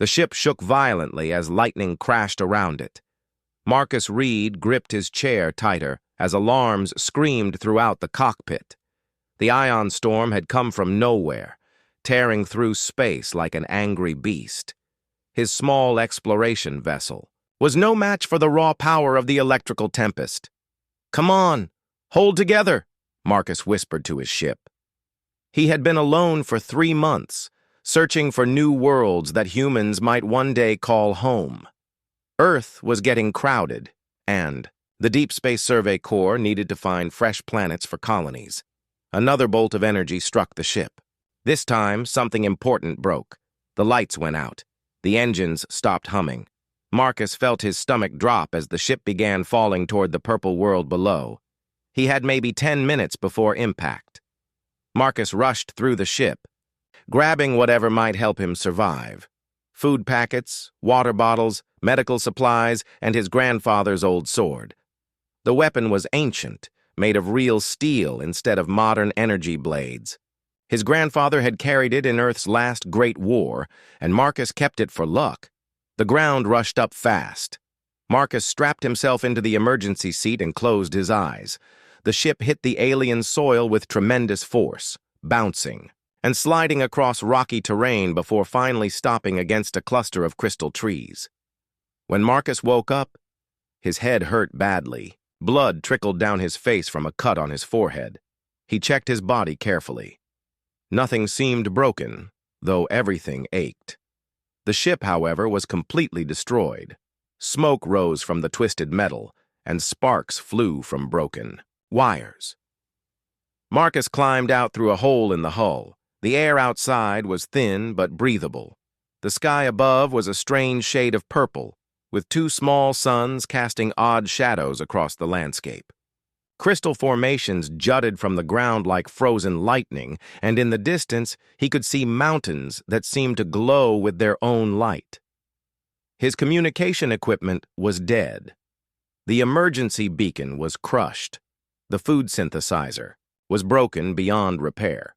The ship shook violently as lightning crashed around it. Marcus Reed gripped his chair tighter as alarms screamed throughout the cockpit. The ion storm had come from nowhere, tearing through space like an angry beast. His small exploration vessel was no match for the raw power of the electrical tempest. "Come on, hold together," Marcus whispered to his ship. He had been alone for 3 months, searching for new worlds that humans might one day call home. Earth was getting crowded, and the Deep Space Survey Corps needed to find fresh planets for colonies. Another bolt of energy struck the ship. This time, something important broke. The lights went out. The engines stopped humming. Marcus felt his stomach drop as the ship began falling toward the purple world below. He had maybe 10 minutes before impact. Marcus rushed through the ship, grabbing whatever might help him survive. Food packets, water bottles, medical supplies, and his grandfather's old sword. The weapon was ancient, made of real steel instead of modern energy blades. His grandfather had carried it in Earth's last great war, and Marcus kept it for luck. The ground rushed up fast. Marcus strapped himself into the emergency seat and closed his eyes. The ship hit the alien soil with tremendous force, bouncing and sliding across rocky terrain before finally stopping against a cluster of crystal trees. When Marcus woke up, his head hurt badly. Blood trickled down his face from a cut on his forehead. He checked his body carefully. Nothing seemed broken, though everything ached. The ship, however, was completely destroyed. Smoke rose from the twisted metal, and sparks flew from broken wires. Marcus climbed out through a hole in the hull. The air outside was thin but breathable. The sky above was a strange shade of purple, with 2 small suns casting odd shadows across the landscape. Crystal formations jutted from the ground like frozen lightning, and in the distance he could see mountains that seemed to glow with their own light. His communication equipment was dead. The emergency beacon was crushed. The food synthesizer was broken beyond repair.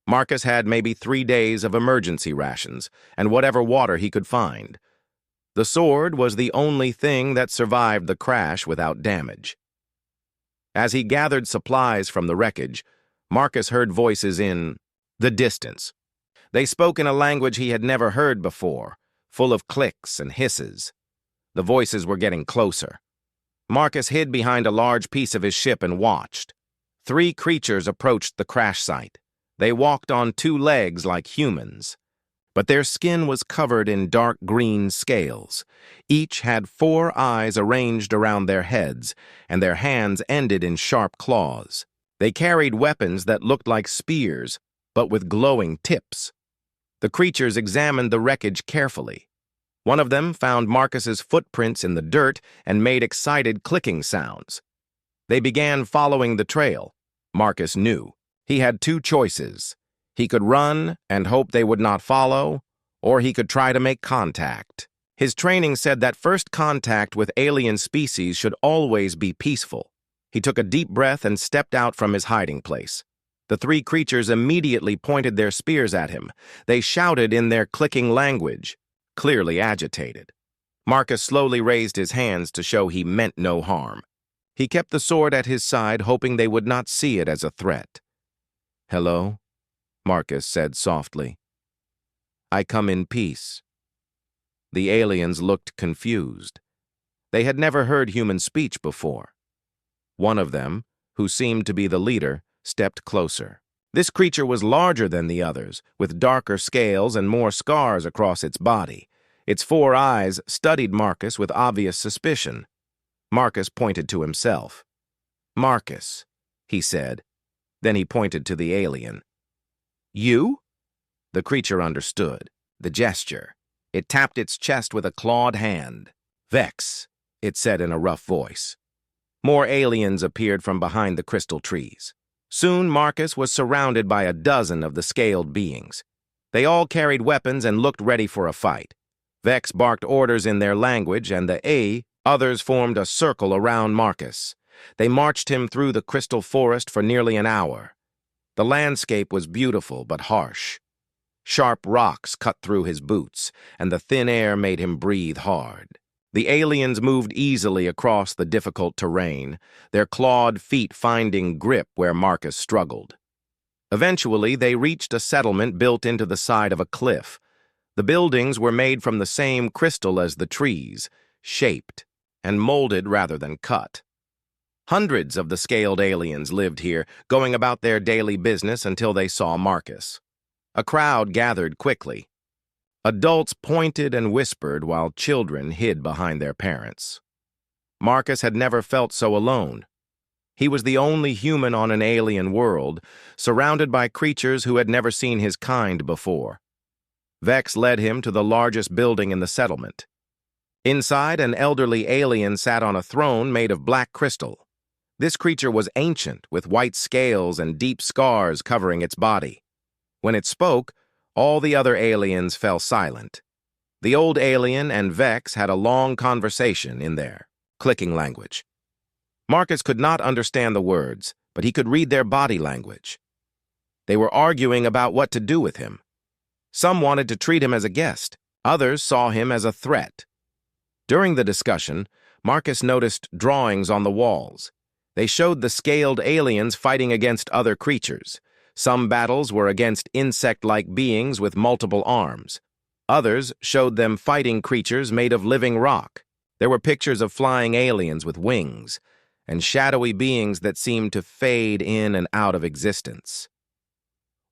Marcus had maybe 3 days of emergency rations and whatever water he could find. The sword was the only thing that survived the crash without damage. As he gathered supplies from the wreckage, Marcus heard voices in the distance. They spoke in a language he had never heard before, full of clicks and hisses. The voices were getting closer. Marcus hid behind a large piece of his ship and watched. 3 creatures approached the crash site. They walked on 2 legs like humans, but their skin was covered in dark green scales. Each had 4 eyes arranged around their heads, and their hands ended in sharp claws. They carried weapons that looked like spears, but with glowing tips. The creatures examined the wreckage carefully. One of them found Marcus's footprints in the dirt and made excited clicking sounds. They began following the trail. Marcus knew. He had 2 choices. He could run and hope they would not follow, or he could try to make contact. His training said that first contact with alien species should always be peaceful. He took a deep breath and stepped out from his hiding place. The 3 creatures immediately pointed their spears at him. They shouted in their clicking language, clearly agitated. Marcus slowly raised his hands to show he meant no harm. He kept the sword at his side, hoping they would not see it as a threat. "Hello?" Marcus said softly. "I come in peace." The aliens looked confused. They had never heard human speech before. One of them, who seemed to be the leader, stepped closer. This creature was larger than the others, with darker scales and more scars across its body. Its 4 eyes studied Marcus with obvious suspicion. Marcus pointed to himself. "Marcus," he said. Then he pointed to the alien. "You?" The creature understood the gesture. It tapped its chest with a clawed hand. "Vex," it said in a rough voice. More aliens appeared from behind the crystal trees. Soon Marcus was surrounded by a dozen of the scaled beings. They all carried weapons and looked ready for a fight. Vex barked orders in their language, and others formed a circle around Marcus. They marched him through the crystal forest for nearly an hour. The landscape was beautiful but harsh. Sharp rocks cut through his boots, and the thin air made him breathe hard. The aliens moved easily across the difficult terrain, their clawed feet finding grip where Marcus struggled. Eventually, they reached a settlement built into the side of a cliff. The buildings were made from the same crystal as the trees, shaped and molded rather than cut. Hundreds of the scaled aliens lived here, going about their daily business until they saw Marcus. A crowd gathered quickly. Adults pointed and whispered while children hid behind their parents. Marcus had never felt so alone. He was the only human on an alien world, surrounded by creatures who had never seen his kind before. Vex led him to the largest building in the settlement. Inside, an elderly alien sat on a throne made of black crystal. This creature was ancient, with white scales and deep scars covering its body. When it spoke, all the other aliens fell silent. The old alien and Vex had a long conversation in their clicking language. Marcus could not understand the words, but he could read their body language. They were arguing about what to do with him. Some wanted to treat him as a guest. Others saw him as a threat. During the discussion, Marcus noticed drawings on the walls. They showed the scaled aliens fighting against other creatures. Some battles were against insect-like beings with multiple arms. Others showed them fighting creatures made of living rock. There were pictures of flying aliens with wings, and shadowy beings that seemed to fade in and out of existence.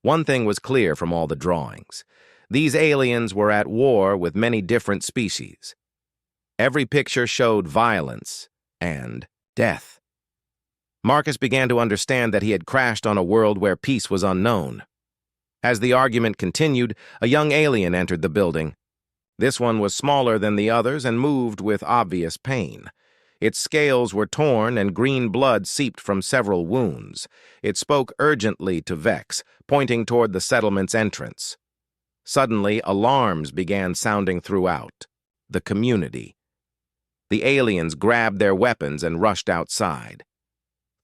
One thing was clear from all the drawings. These aliens were at war with many different species. Every picture showed violence and death. Marcus began to understand that he had crashed on a world where peace was unknown. As the argument continued, a young alien entered the building. This one was smaller than the others and moved with obvious pain. Its scales were torn and green blood seeped from several wounds. It spoke urgently to Vex, pointing toward the settlement's entrance. Suddenly, alarms began sounding throughout the community. The aliens grabbed their weapons and rushed outside.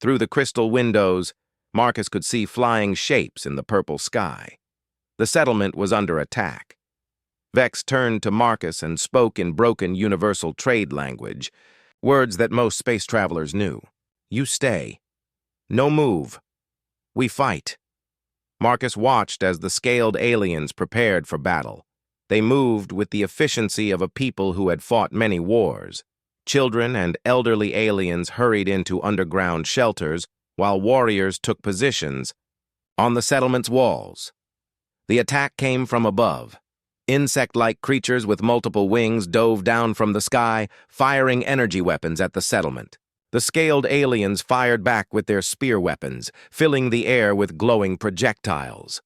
Through the crystal windows, Marcus could see flying shapes in the purple sky. The settlement was under attack. Vex turned to Marcus and spoke in broken universal trade language, words that most space travelers knew. You stay. No move. We fight. Marcus watched as the scaled aliens prepared for battle. They moved with the efficiency of a people who had fought many wars. Children and elderly aliens hurried into underground shelters, while warriors took positions on the settlement's walls. The attack came from above. Insect-like creatures with multiple wings dove down from the sky, firing energy weapons at the settlement. The scaled aliens fired back with their spear weapons, filling the air with glowing projectiles.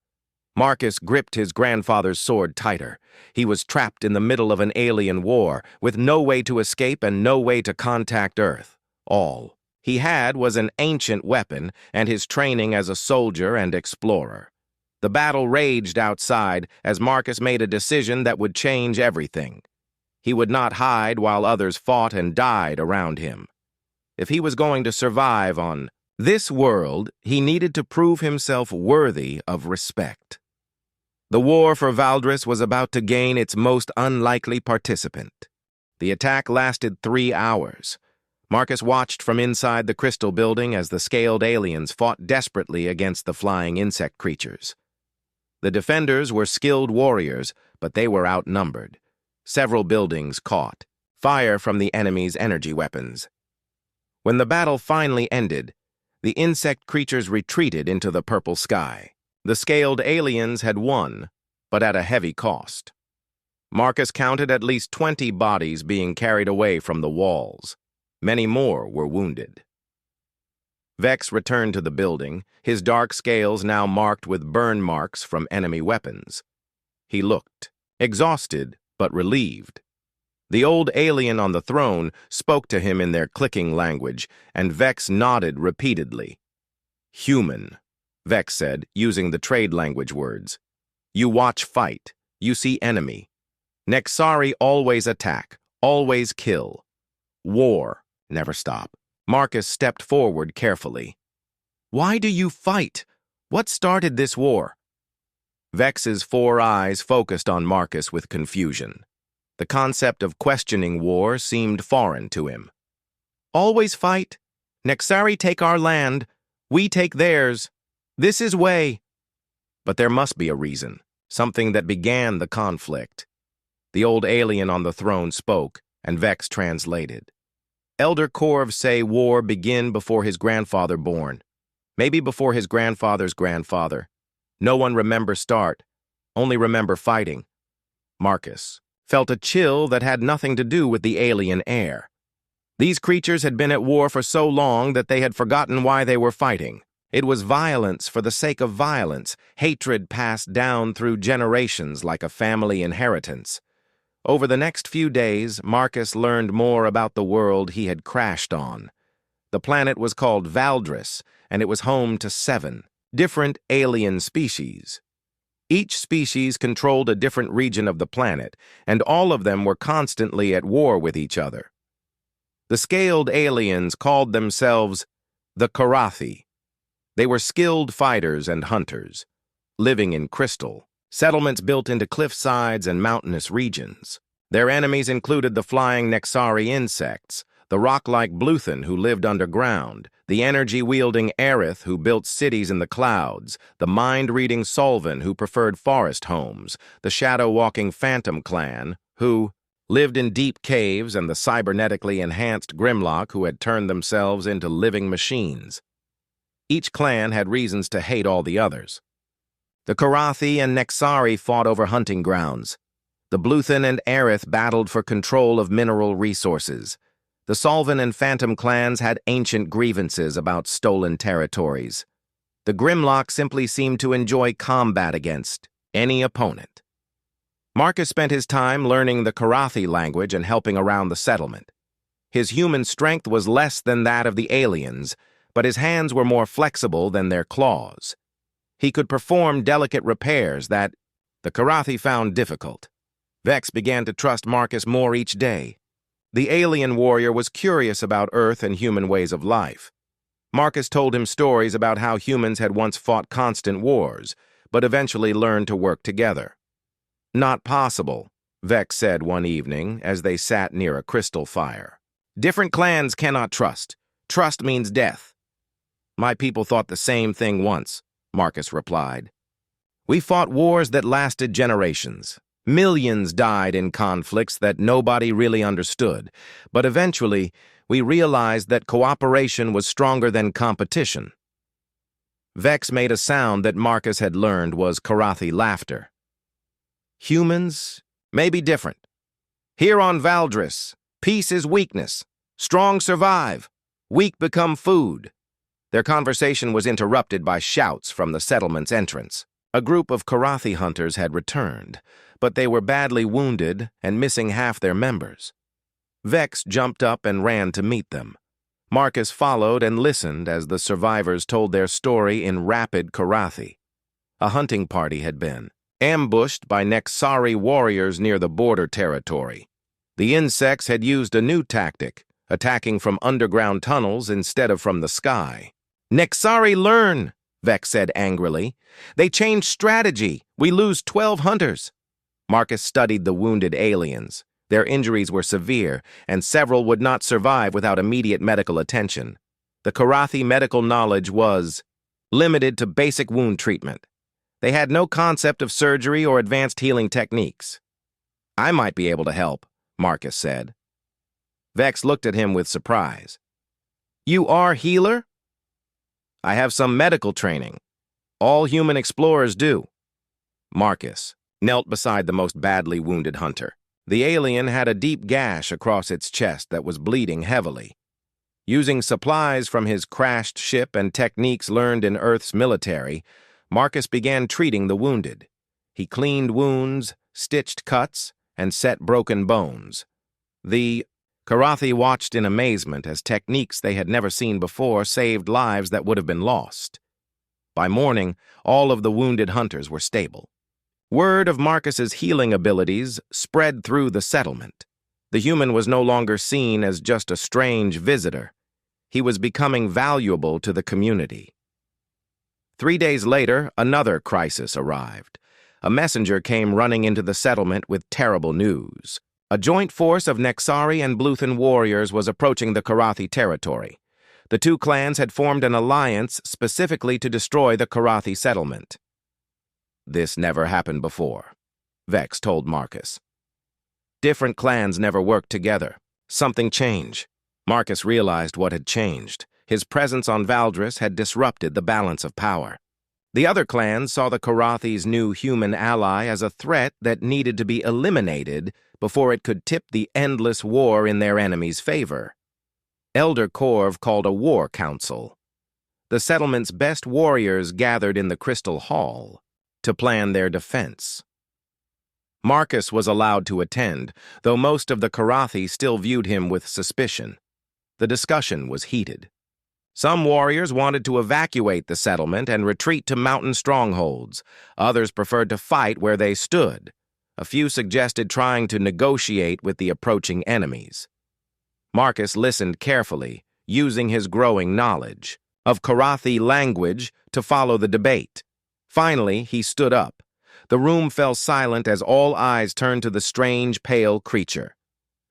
Marcus gripped his grandfather's sword tighter. He was trapped in the middle of an alien war, with no way to escape and no way to contact Earth. All he had was an ancient weapon and his training as a soldier and explorer. The battle raged outside as Marcus made a decision that would change everything. He would not hide while others fought and died around him. If he was going to survive on this world, he needed to prove himself worthy of respect. The war for Valdris was about to gain its most unlikely participant. The attack lasted 3 hours. Marcus watched from inside the crystal building as the scaled aliens fought desperately against the flying insect creatures. The defenders were skilled warriors, but they were outnumbered. Several buildings caught fire from the enemy's energy weapons. When the battle finally ended, the insect creatures retreated into the purple sky. The scaled aliens had won, but at a heavy cost. Marcus counted at least 20 bodies being carried away from the walls. Many more were wounded. Vex returned to the building, his dark scales now marked with burn marks from enemy weapons. He looked, exhausted but relieved. The old alien on the throne spoke to him in their clicking language, and Vex nodded repeatedly. Human, Vex said, using the trade language words. You watch fight. You see enemy. Nexari always attack, always kill. War, never stop. Marcus stepped forward carefully. Why do you fight? What started this war? Vex's 4 eyes focused on Marcus with confusion. The concept of questioning war seemed foreign to him. "Always fight. Nexari take our land. We take theirs. This is way." But there must be a reason, something that began the conflict. The old alien on the throne spoke, and Vex translated. "Elder Corvs say war begin before his grandfather born. Maybe before his grandfather's grandfather. No one remember start, only remember fighting." Marcus felt a chill that had nothing to do with the alien air. These creatures had been at war for so long that they had forgotten why they were fighting. It was violence for the sake of violence, hatred passed down through generations like a family inheritance. Over the next few days, Marcus learned more about the world he had crashed on. The planet was called Valdris, and it was home to 7 different alien species. Each species controlled a different region of the planet, and all of them were constantly at war with each other. The scaled aliens called themselves the Karathi. They were skilled fighters and hunters, living in crystal, settlements built into cliff sides and mountainous regions. Their enemies included the flying Nexari insects, the rock-like Bluthen who lived underground, the energy-wielding Aerith who built cities in the clouds, the mind-reading Solven who preferred forest homes, the shadow-walking Phantom clan who lived in deep caves, and the cybernetically enhanced Grimlock who had turned themselves into living machines. Each clan had reasons to hate all the others. The Karathi and Nexari fought over hunting grounds. The Bluthen and Aerith battled for control of mineral resources. The Solven and Phantom clans had ancient grievances about stolen territories. The Grimlock simply seemed to enjoy combat against any opponent. Marcus spent his time learning the Karathi language and helping around the settlement. His human strength was less than that of the aliens, but his hands were more flexible than their claws. He could perform delicate repairs that the Karathi found difficult. Vex began to trust Marcus more each day. The alien warrior was curious about Earth and human ways of life. Marcus told him stories about how humans had once fought constant wars, but eventually learned to work together. "Not possible," Vex said one evening as they sat near a crystal fire. "Different clans cannot trust. Trust means death." "My people thought the same thing once," Marcus replied. "We fought wars that lasted generations. Millions died in conflicts that nobody really understood, but eventually we realized that cooperation was stronger than competition." Vex made a sound that Marcus had learned was Karathi laughter. "Humans may be different. Here on Valdris, peace is weakness. Strong survive. Weak become food." Their conversation was interrupted by shouts from the settlement's entrance. A group of Karathi hunters had returned, but they were badly wounded and missing half their members. Vex jumped up and ran to meet them. Marcus followed and listened as the survivors told their story in rapid Karathi. A hunting party had been ambushed by Nexari warriors near the border territory. The insects had used a new tactic, attacking from underground tunnels instead of from the sky. "Nexari learn," Vex said angrily. "They changed strategy. We lose 12 hunters." Marcus studied the wounded aliens. Their injuries were severe, and several would not survive without immediate medical attention. The Karathi medical knowledge was limited to basic wound treatment. They had no concept of surgery or advanced healing techniques. "I might be able to help," Marcus said. Vex looked at him with surprise. "You are healer?" "I have some medical training. All human explorers do." Marcus knelt beside the most badly wounded hunter. The alien had a deep gash across its chest that was bleeding heavily. Using supplies from his crashed ship and techniques learned in Earth's military, Marcus began treating the wounded. He cleaned wounds, stitched cuts, and set broken bones. The Karathi watched in amazement as techniques they had never seen before saved lives that would have been lost. By morning, all of the wounded hunters were stable. Word of Marcus's healing abilities spread through the settlement. The human was no longer seen as just a strange visitor. He was becoming valuable to the community. 3 days later, another crisis arrived. a messenger came running into the settlement with terrible news. A joint force of Nexari and Bluthen warriors was approaching the Karathi territory. The two clans had formed an alliance specifically to destroy the Karathi settlement. This never happened before, Vex told Marcus. Different clans never worked together. Something changed. Marcus realized what had changed. His presence on Valdris had disrupted the balance of power. The other clans saw the Karathi's new human ally as a threat that needed to be eliminated before it could tip the endless war in their enemy's favor. Elder Corv called a war council. The settlement's best warriors gathered in the Crystal Hall to plan their defense. Marcus was allowed to attend, though most of the Karathi still viewed him with suspicion. The discussion was heated. Some warriors wanted to evacuate the settlement and retreat to mountain strongholds. Others preferred to fight where they stood. A few suggested trying to negotiate with the approaching enemies. Marcus listened carefully, using his growing knowledge of Karathi language to follow the debate. Finally, he stood up. The room fell silent as all eyes turned to the strange, pale creature.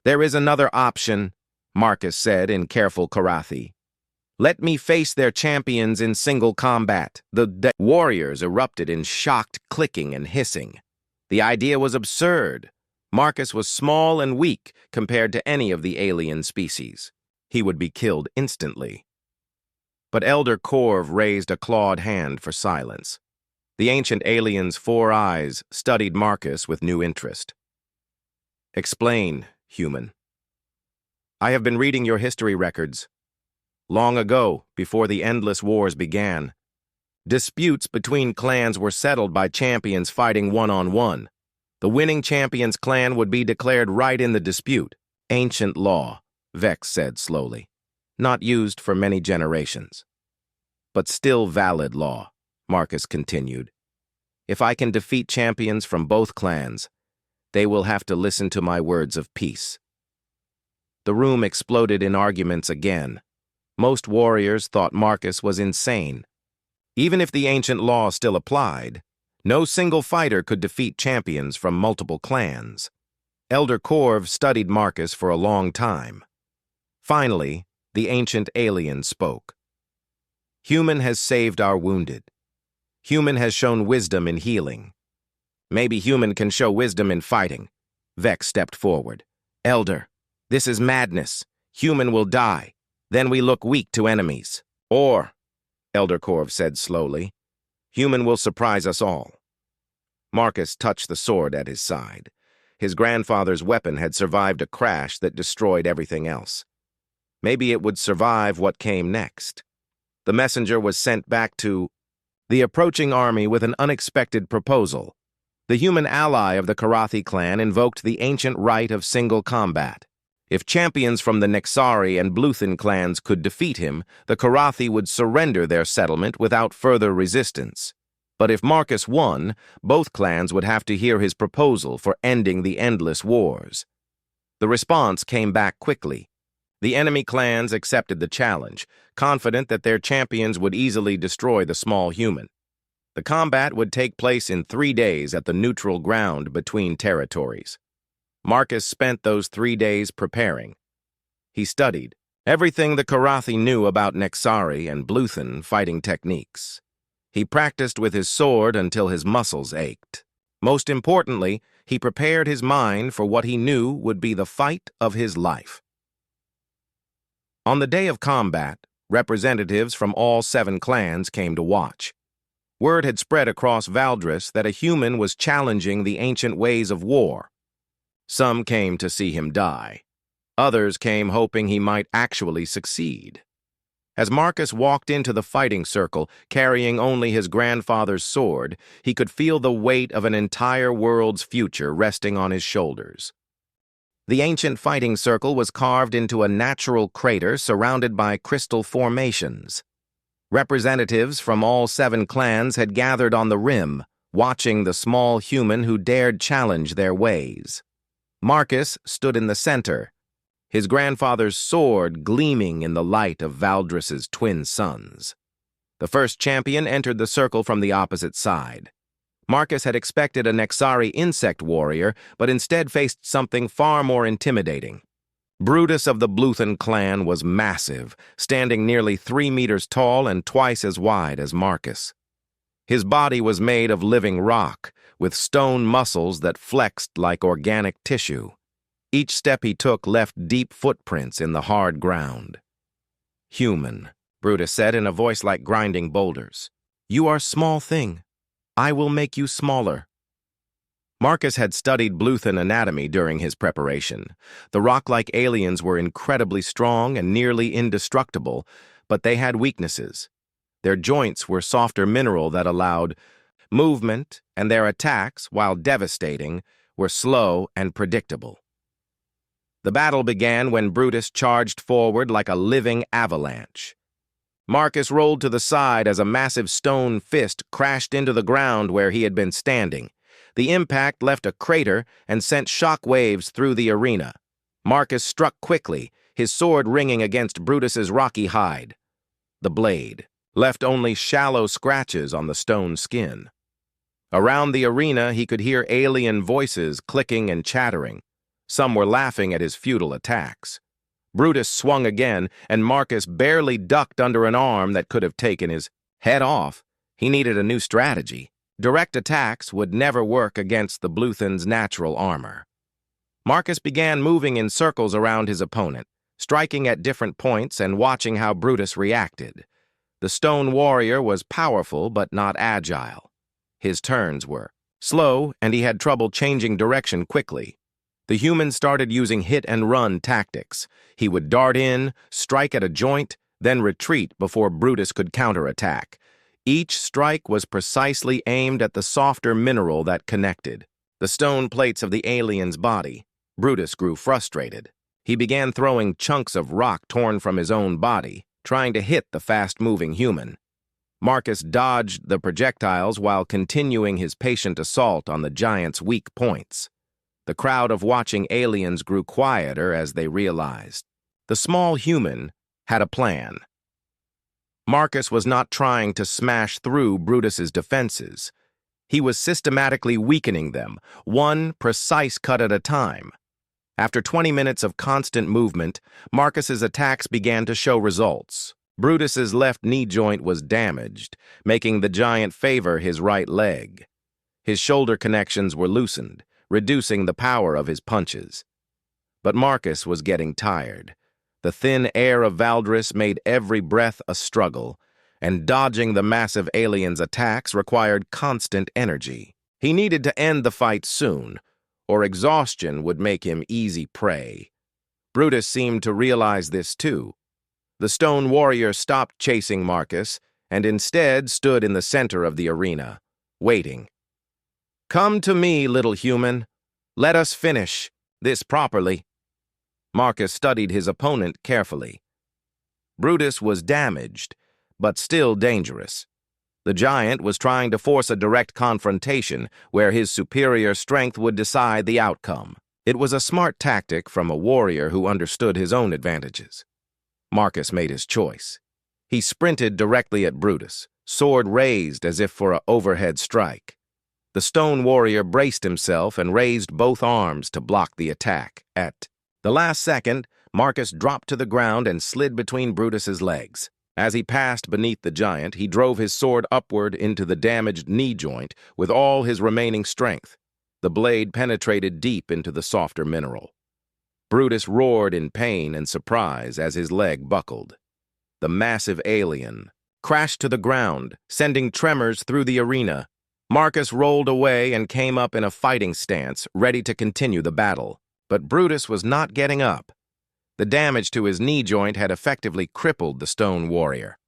"There is another option," Marcus said in careful Karathi. "Let me face their champions in single combat." The warriors erupted in shocked clicking and hissing. The idea was absurd. Marcus was small and weak compared to any of the alien species. He would be killed instantly. But Elder Corv raised a clawed hand for silence. The ancient alien's 4 eyes studied Marcus with new interest. "Explain, human." "I have been reading your history records. Long ago, before the endless wars began, disputes between clans were settled by champions fighting one-on-one. The winning champion's clan would be declared right in the dispute. Ancient law," Vex said slowly. "Not used for many generations. But still valid law," Marcus continued. "If I can defeat champions from both clans, they will have to listen to my words of peace." The room exploded in arguments again. Most warriors thought Marcus was insane. Even if the ancient law still applied, no single fighter could defeat champions from multiple clans. Elder Corv studied Marcus for a long time. Finally, the ancient alien spoke. "Human has saved our wounded. Human has shown wisdom in healing. Maybe human can show wisdom in fighting." Vex stepped forward. "Elder, this is madness. Human will die. Then we look weak to enemies. Or," Elder Corv said slowly, "human will surprise us all." Marcus touched the sword at his side. His grandfather's weapon had survived a crash that destroyed everything else. Maybe it would survive what came next. The messenger was sent back to the approaching army with an unexpected proposal. The human ally of the Karathi clan invoked the ancient right of single combat. If champions from the Nexari and Bluthen clans could defeat him, the Karathi would surrender their settlement without further resistance. But if Marcus won, both clans would have to hear his proposal for ending the endless wars. The response came back quickly. The enemy clans accepted the challenge, confident that their champions would easily destroy the small human. The combat would take place in 3 days at the neutral ground between territories. Marcus spent those 3 days preparing. He studied everything the Karathi knew about Nexari and Bluthen fighting techniques. He practiced with his sword until his muscles ached. Most importantly, he prepared his mind for what he knew would be the fight of his life. On the day of combat, representatives from all 7 clans came to watch. Word had spread across Valdris that a human was challenging the ancient ways of war. Some came to see him die. Others came hoping he might actually succeed. As Marcus walked into the fighting circle, carrying only his grandfather's sword, he could feel the weight of an entire world's future resting on his shoulders. The ancient fighting circle was carved into a natural crater surrounded by crystal formations. Representatives from all 7 clans had gathered on the rim, watching the small human who dared challenge their ways. Marcus stood in the center, his grandfather's sword gleaming in the light of Valdris's twin suns. The first champion entered the circle from the opposite side. Marcus had expected a Nexari insect warrior, but instead faced something far more intimidating. Brutus of the Bluthen clan was massive, standing nearly 3 meters tall and twice as wide as Marcus. His body was made of living rock, with stone muscles that flexed like organic tissue. Each step he took left deep footprints in the hard ground. "Human," Brutus said in a voice like grinding boulders. "You are small thing. I will make you smaller." Marcus had studied Bluthen anatomy during his preparation. The rock-like aliens were incredibly strong and nearly indestructible, but they had weaknesses. Their joints were softer mineral that allowed movement, and their attacks, while devastating, were slow and predictable. The battle began when Brutus charged forward like a living avalanche. Marcus rolled to the side as a massive stone fist crashed into the ground where he had been standing. The impact left a crater and sent shock waves through the arena. Marcus struck quickly, his sword ringing against Brutus's rocky hide. The blade left only shallow scratches on the stone skin. Around the arena, he could hear alien voices clicking and chattering. Some were laughing at his futile attacks. Brutus swung again, and Marcus barely ducked under an arm that could have taken his head off. He needed a new strategy. Direct attacks would never work against the Bluthen's natural armor. Marcus began moving in circles around his opponent, striking at different points and watching how Brutus reacted. The stone warrior was powerful but not agile. His turns were slow, and he had trouble changing direction quickly. The human started using hit-and-run tactics. He would dart in, strike at a joint, then retreat before Brutus could counterattack. Each strike was precisely aimed at the softer mineral that connected the stone plates of the alien's body. Brutus grew frustrated. He began throwing chunks of rock torn from his own body, trying to hit the fast-moving human. Marcus dodged the projectiles while continuing his patient assault on the giant's weak points. The crowd of watching aliens grew quieter as they realized the small human had a plan. Marcus was not trying to smash through Brutus's defenses. He was systematically weakening them, one precise cut at a time. After 20 minutes of constant movement, Marcus's attacks began to show results. Brutus's left knee joint was damaged, making the giant favor his right leg. His shoulder connections were loosened, reducing the power of his punches. But Marcus was getting tired. The thin air of Valdris made every breath a struggle, and dodging the massive alien's attacks required constant energy. He needed to end the fight soon, or exhaustion would make him easy prey. Brutus seemed to realize this too. The stone warrior stopped chasing Marcus and instead stood in the center of the arena, waiting. "Come to me, little human. Let us finish this properly." Marcus studied his opponent carefully. Brutus was damaged, but still dangerous. The giant was trying to force a direct confrontation where his superior strength would decide the outcome. It was a smart tactic from a warrior who understood his own advantages. Marcus made his choice. He sprinted directly at Brutus, sword raised as if for an overhead strike. The stone warrior braced himself and raised both arms to block the attack. At the last second, Marcus dropped to the ground and slid between Brutus's legs. As he passed beneath the giant, he drove his sword upward into the damaged knee joint with all his remaining strength. The blade penetrated deep into the softer mineral. Brutus roared in pain and surprise as his leg buckled. The massive alien crashed to the ground, sending tremors through the arena. Marcus rolled away and came up in a fighting stance, ready to continue the battle. But Brutus was not getting up. The damage to his knee joint had effectively crippled the stone warrior.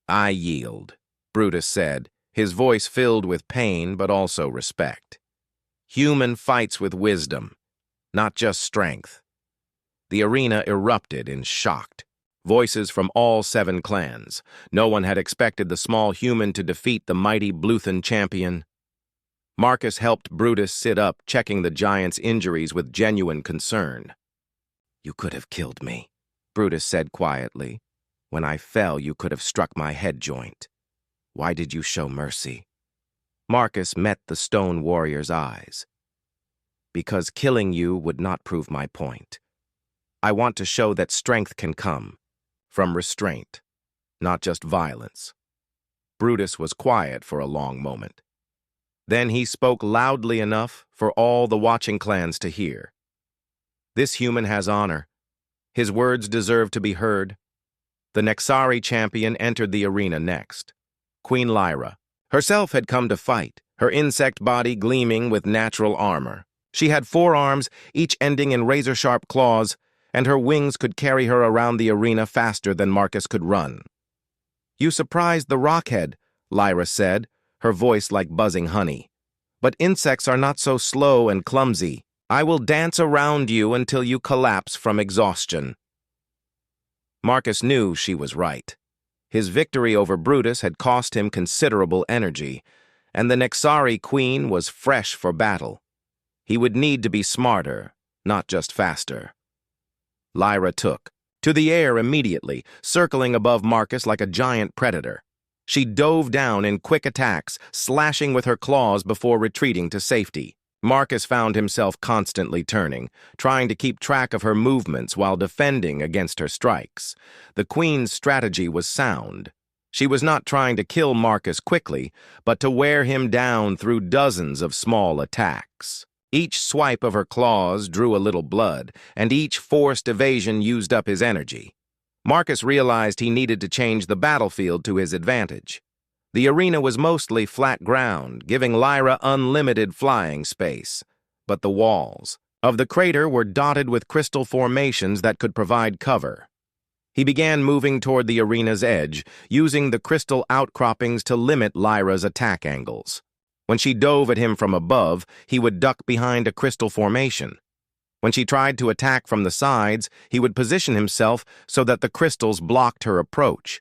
"I yield," Brutus said, his voice filled with pain but also respect. "Human fights with wisdom, not just strength." The arena erupted in shock. Voices from all 7 clans. No one had expected the small human to defeat the mighty Bluthen champion. Marcus helped Brutus sit up, checking the giant's injuries with genuine concern. "You could have killed me," Brutus said quietly. "When I fell, you could have struck my head joint. Why did you show mercy?" Marcus met the stone warrior's eyes. Because killing you would not prove my point. I want to show that strength can come from restraint, not just violence. Brutus was quiet for a long moment. Then he spoke loudly enough for all the watching clans to hear. This human has honor. His words deserve to be heard. The Nexari champion entered the arena next. Queen Lyra herself had come to fight, her insect body gleaming with natural armor. She had 4 arms, each ending in razor-sharp claws, and her wings could carry her around the arena faster than Marcus could run. "You surprised the Rockhead," Lyra said, her voice like buzzing honey. "But insects are not so slow and clumsy. I will dance around you until you collapse from exhaustion." Marcus knew she was right. His victory over Brutus had cost him considerable energy, and the Nexari queen was fresh for battle. He would need to be smarter, not just faster. Lyra took to the air immediately, circling above Marcus like a giant predator. She dove down in quick attacks, slashing with her claws before retreating to safety. Marcus found himself constantly turning, trying to keep track of her movements while defending against her strikes. The queen's strategy was sound. She was not trying to kill Marcus quickly, but to wear him down through dozens of small attacks. Each swipe of her claws drew a little blood, and each forced evasion used up his energy. Marcus realized he needed to change the battlefield to his advantage. The arena was mostly flat ground, giving Lyra unlimited flying space. But the walls of the crater were dotted with crystal formations that could provide cover. He began moving toward the arena's edge, using the crystal outcroppings to limit Lyra's attack angles. When she dove at him from above, he would duck behind a crystal formation. When she tried to attack from the sides, he would position himself so that the crystals blocked her approach.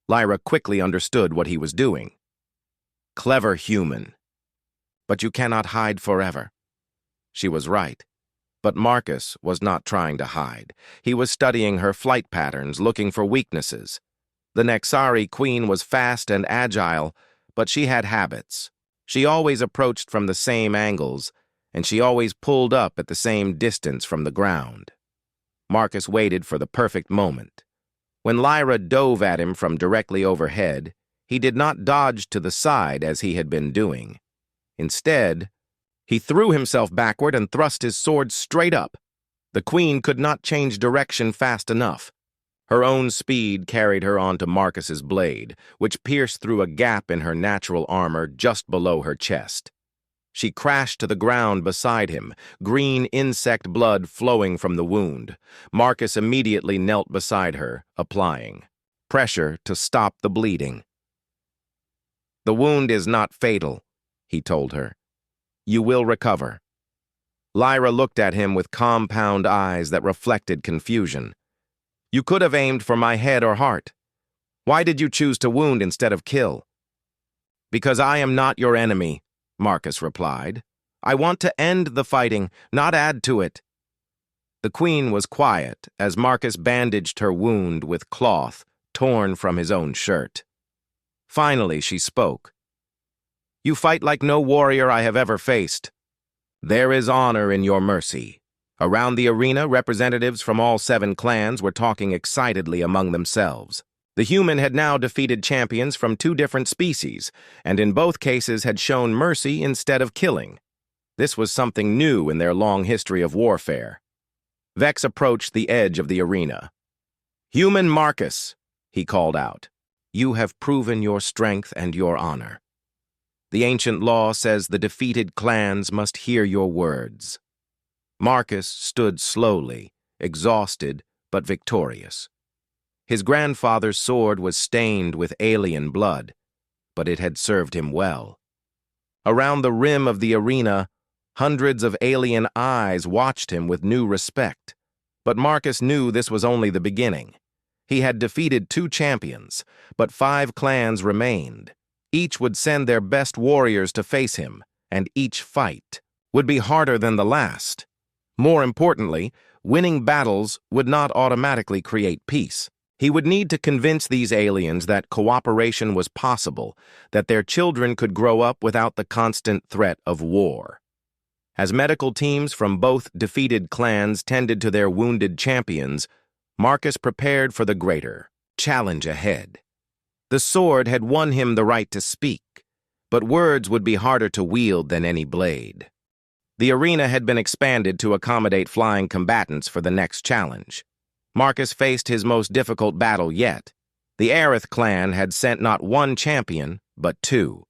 Lyra quickly understood what he was doing. Clever human. But you cannot hide forever. She was right. But Marcus was not trying to hide. He was studying her flight patterns, looking for weaknesses. The Nexari queen was fast and agile, but she had habits. She always approached from the same angles, and she always pulled up at the same distance from the ground. Marcus waited for the perfect moment. When Lyra dove at him from directly overhead, he did not dodge to the side as he had been doing. Instead, he threw himself backward and thrust his sword straight up. The queen could not change direction fast enough. Her own speed carried her onto Marcus's blade, which pierced through a gap in her natural armor just below her chest. She crashed to the ground beside him, green insect blood flowing from the wound. Marcus immediately knelt beside her, applying pressure to stop the bleeding. "The wound is not fatal," he told her. "You will recover." Lyra looked at him with compound eyes that reflected confusion. "You could have aimed for my head or heart. Why did you choose to wound instead of kill?" "Because I am not your enemy," Marcus replied. "I want to end the fighting, not add to it." The queen was quiet as Marcus bandaged her wound with cloth torn from his own shirt. Finally, she spoke. "You fight like no warrior I have ever faced. There is honor in your mercy." Around the arena, representatives from all 7 clans were talking excitedly among themselves. The human had now defeated champions from 2 different species, and in both cases had shown mercy instead of killing. This was something new in their long history of warfare. Vex approached the edge of the arena. "Human Marcus," he called out, "you have proven your strength and your honor. The ancient law says the defeated clans must hear your words." Marcus stood slowly, exhausted but victorious. His grandfather's sword was stained with alien blood, but it had served him well. Around the rim of the arena, hundreds of alien eyes watched him with new respect. But Marcus knew this was only the beginning. He had defeated 2 champions, but 5 clans remained. Each would send their best warriors to face him, and each fight would be harder than the last. More importantly, winning battles would not automatically create peace. He would need to convince these aliens that cooperation was possible, that their children could grow up without the constant threat of war. As medical teams from both defeated clans tended to their wounded champions, Marcus prepared for the greater challenge ahead. The sword had won him the right to speak, but words would be harder to wield than any blade. The arena had been expanded to accommodate flying combatants for the next challenge. Marcus faced his most difficult battle yet. The Aerith clan had sent not one champion, but two.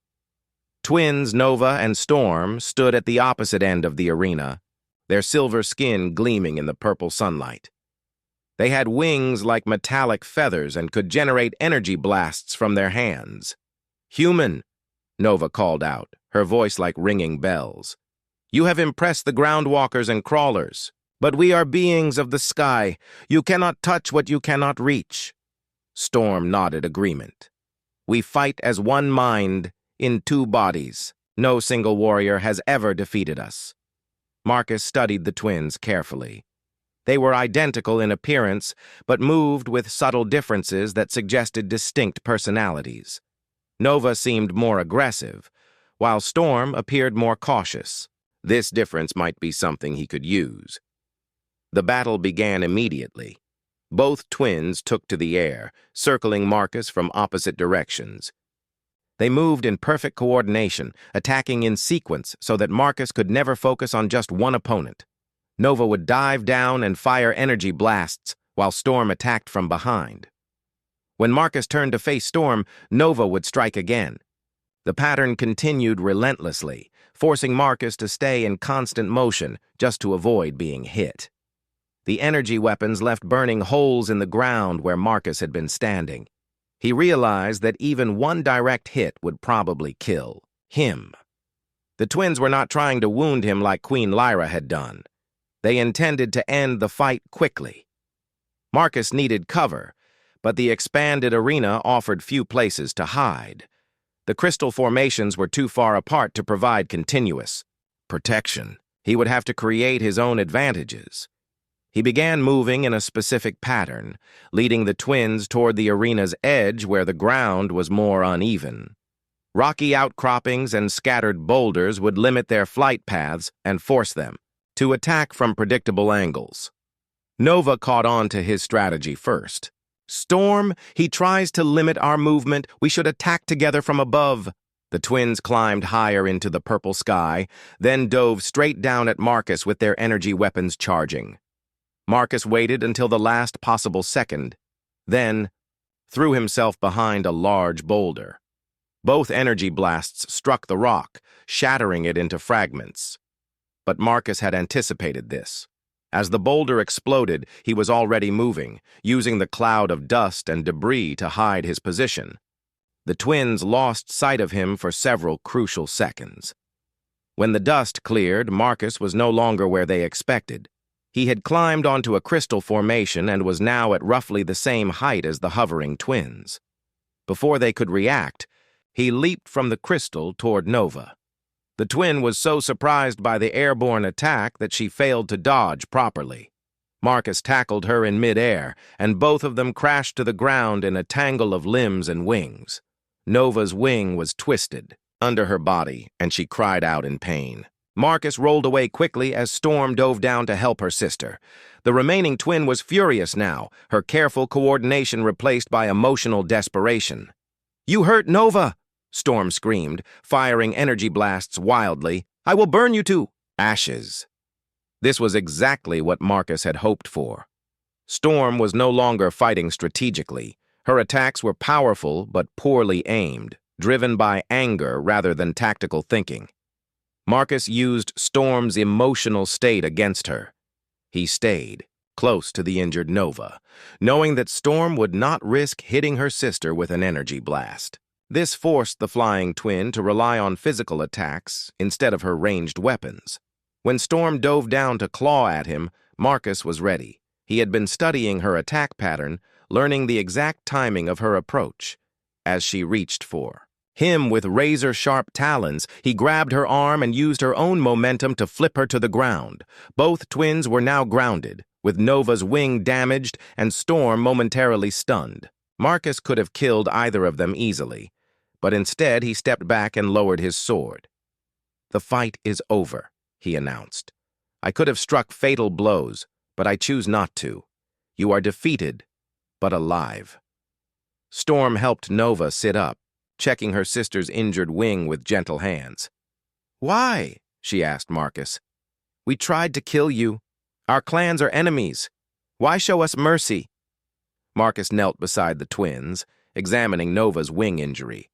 Twins Nova and Storm stood at the opposite end of the arena, their silver skin gleaming in the purple sunlight. They had wings like metallic feathers and could generate energy blasts from their hands. "Human," Nova called out, her voice like ringing bells. "You have impressed the groundwalkers and crawlers, but we are beings of the sky. You cannot touch what you cannot reach." Storm nodded agreement. "We fight as one mind, in two bodies. No single warrior has ever defeated us." Marcus studied the twins carefully. They were identical in appearance, but moved with subtle differences that suggested distinct personalities. Nova seemed more aggressive, while Storm appeared more cautious. This difference might be something he could use. The battle began immediately. Both twins took to the air, circling Marcus from opposite directions. They moved in perfect coordination, attacking in sequence so that Marcus could never focus on just one opponent. Nova would dive down and fire energy blasts, while Storm attacked from behind. When Marcus turned to face Storm, Nova would strike again. The pattern continued relentlessly, forcing Marcus to stay in constant motion just to avoid being hit. The energy weapons left burning holes in the ground where Marcus had been standing. He realized that even one direct hit would probably kill him. The twins were not trying to wound him like Queen Lyra had done. They intended to end the fight quickly. Marcus needed cover, but the expanded arena offered few places to hide. The crystal formations were too far apart to provide continuous protection. He would have to create his own advantages. He began moving in a specific pattern, leading the twins toward the arena's edge where the ground was more uneven. Rocky outcroppings and scattered boulders would limit their flight paths and force them to attack from predictable angles. Nova caught on to his strategy first. "Storm, he tries to limit our movement. We should attack together from above." The twins climbed higher into the purple sky, then dove straight down at Marcus with their energy weapons charging. Marcus waited until the last possible second, then threw himself behind a large boulder. Both energy blasts struck the rock, shattering it into fragments. But Marcus had anticipated this. As the boulder exploded, he was already moving, using the cloud of dust and debris to hide his position. The twins lost sight of him for several crucial seconds. When the dust cleared, Marcus was no longer where they expected. He had climbed onto a crystal formation and was now at roughly the same height as the hovering twins. Before they could react, he leaped from the crystal toward Nova. The twin was so surprised by the airborne attack that she failed to dodge properly. Marcus tackled her in midair, and both of them crashed to the ground in a tangle of limbs and wings. Nova's wing was twisted under her body, and she cried out in pain. Marcus rolled away quickly as Storm dove down to help her sister. The remaining twin was furious now, her careful coordination replaced by emotional desperation. "You hurt Nova!" Storm screamed, firing energy blasts wildly. "I will burn you to ashes." This was exactly what Marcus had hoped for. Storm was no longer fighting strategically. Her attacks were powerful but poorly aimed, driven by anger rather than tactical thinking. Marcus used Storm's emotional state against her. He stayed close to the injured Nova, knowing that Storm would not risk hitting her sister with an energy blast. This forced the flying twin to rely on physical attacks instead of her ranged weapons. When Storm dove down to claw at him, Marcus was ready. He had been studying her attack pattern, learning the exact timing of her approach. As she reached for him with razor-sharp talons, he grabbed her arm and used her own momentum to flip her to the ground. Both twins were now grounded, with Nova's wing damaged and Storm momentarily stunned. Marcus could have killed either of them easily, but instead he stepped back and lowered his sword. "The fight is over," he announced. "I could have struck fatal blows, but I choose not to. You are defeated, but alive." Storm helped Nova sit up, checking her sister's injured wing with gentle hands. "Why?" she asked Marcus. "We tried to kill you. Our clans are enemies. Why show us mercy?" Marcus knelt beside the twins, examining Nova's wing injury.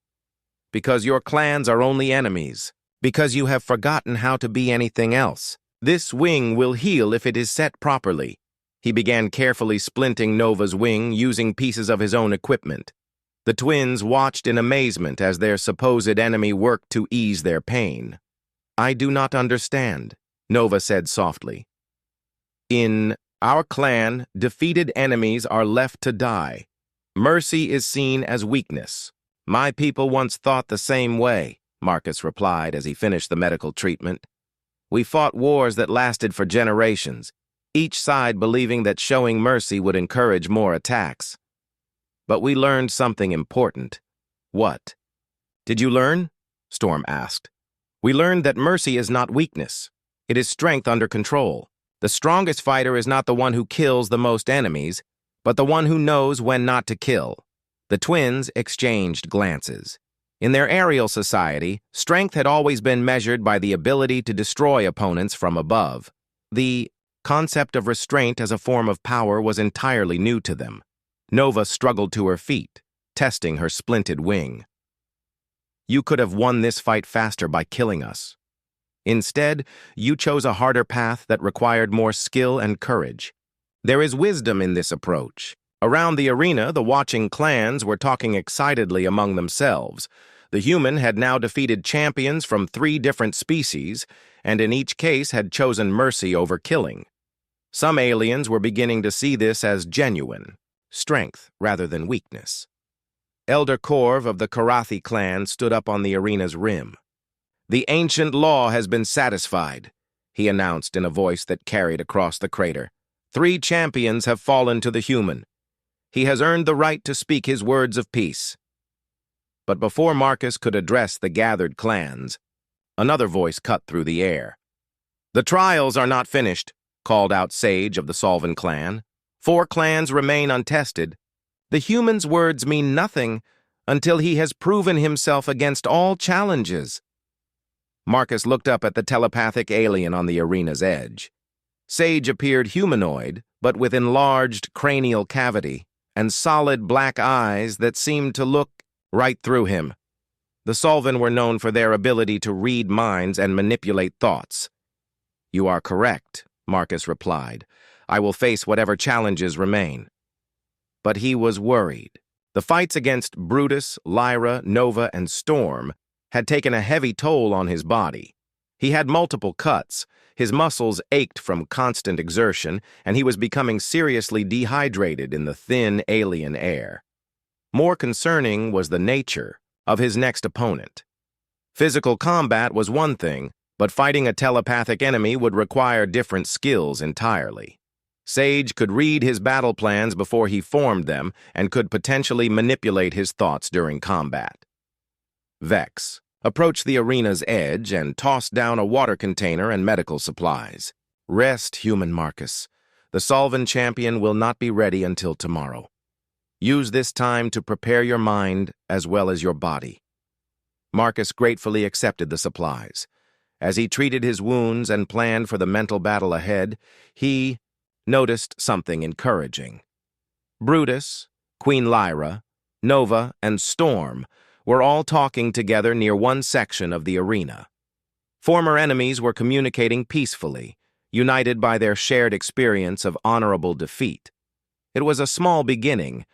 "Because your clans are only enemies. Because you have forgotten how to be anything else. This wing will heal if it is set properly." He began carefully splinting Nova's wing using pieces of his own equipment. The twins watched in amazement as their supposed enemy worked to ease their pain. "I do not understand," Nova said softly. "In our clan, defeated enemies are left to die. Mercy is seen as weakness. My people once thought the same way," Marcus replied as he finished the medical treatment. "We fought wars that lasted for generations, each side believing that showing mercy would encourage more attacks. But we learned something important." "What?" "Did you learn?" Storm asked. "We learned that mercy is not weakness. It is strength under control. The strongest fighter is not the one who kills the most enemies, but the one who knows when not to kill." The twins exchanged glances. In their aerial society, strength had always been measured by the ability to destroy opponents from above. The concept of restraint as a form of power was entirely new to them. Nova struggled to her feet, testing her splinted wing. "You could have won this fight faster by killing us. Instead, you chose a harder path that required more skill and courage. There is wisdom in this approach." Around the arena, the watching clans were talking excitedly among themselves. The human had now defeated champions from 3 different species, and in each case had chosen mercy over killing. Some aliens were beginning to see this as genuine, strength rather than weakness. Elder Corv of the Karathi clan stood up on the arena's rim. "The ancient law has been satisfied," he announced in a voice that carried across the crater. 3 champions have fallen to the human. He has earned the right to speak his words of peace." But before Marcus could address the gathered clans, another voice cut through the air. "The trials are not finished," called out Sage of the Solven clan. 4 clans remain untested. The human's words mean nothing until he has proven himself against all challenges." Marcus looked up at the telepathic alien on the arena's edge. Sage appeared humanoid, but with enlarged cranial cavity and solid black eyes that seemed to look right through him. The Solven were known for their ability to read minds and manipulate thoughts. "You are correct," Marcus replied. "I will face whatever challenges remain." But he was worried. The fights against Brutus, Lyra, Nova, and Storm had taken a heavy toll on his body. He had multiple cuts, his muscles ached from constant exertion, and he was becoming seriously dehydrated in the thin alien air. More concerning was the nature of his next opponent. Physical combat was one thing, but fighting a telepathic enemy would require different skills entirely. Sage could read his battle plans before he formed them and could potentially manipulate his thoughts during combat. Vex approached the arena's edge and tossed down a water container and medical supplies. "Rest, human Marcus. The Solven champion will not be ready until tomorrow. Use this time to prepare your mind as well as your body." Marcus gratefully accepted the supplies. As he treated his wounds and planned for the mental battle ahead, he noticed something encouraging. Brutus, Queen Lyra, Nova, and Storm were all talking together near one section of the arena. Former enemies were communicating peacefully, united by their shared experience of honorable defeat. It was a small beginning,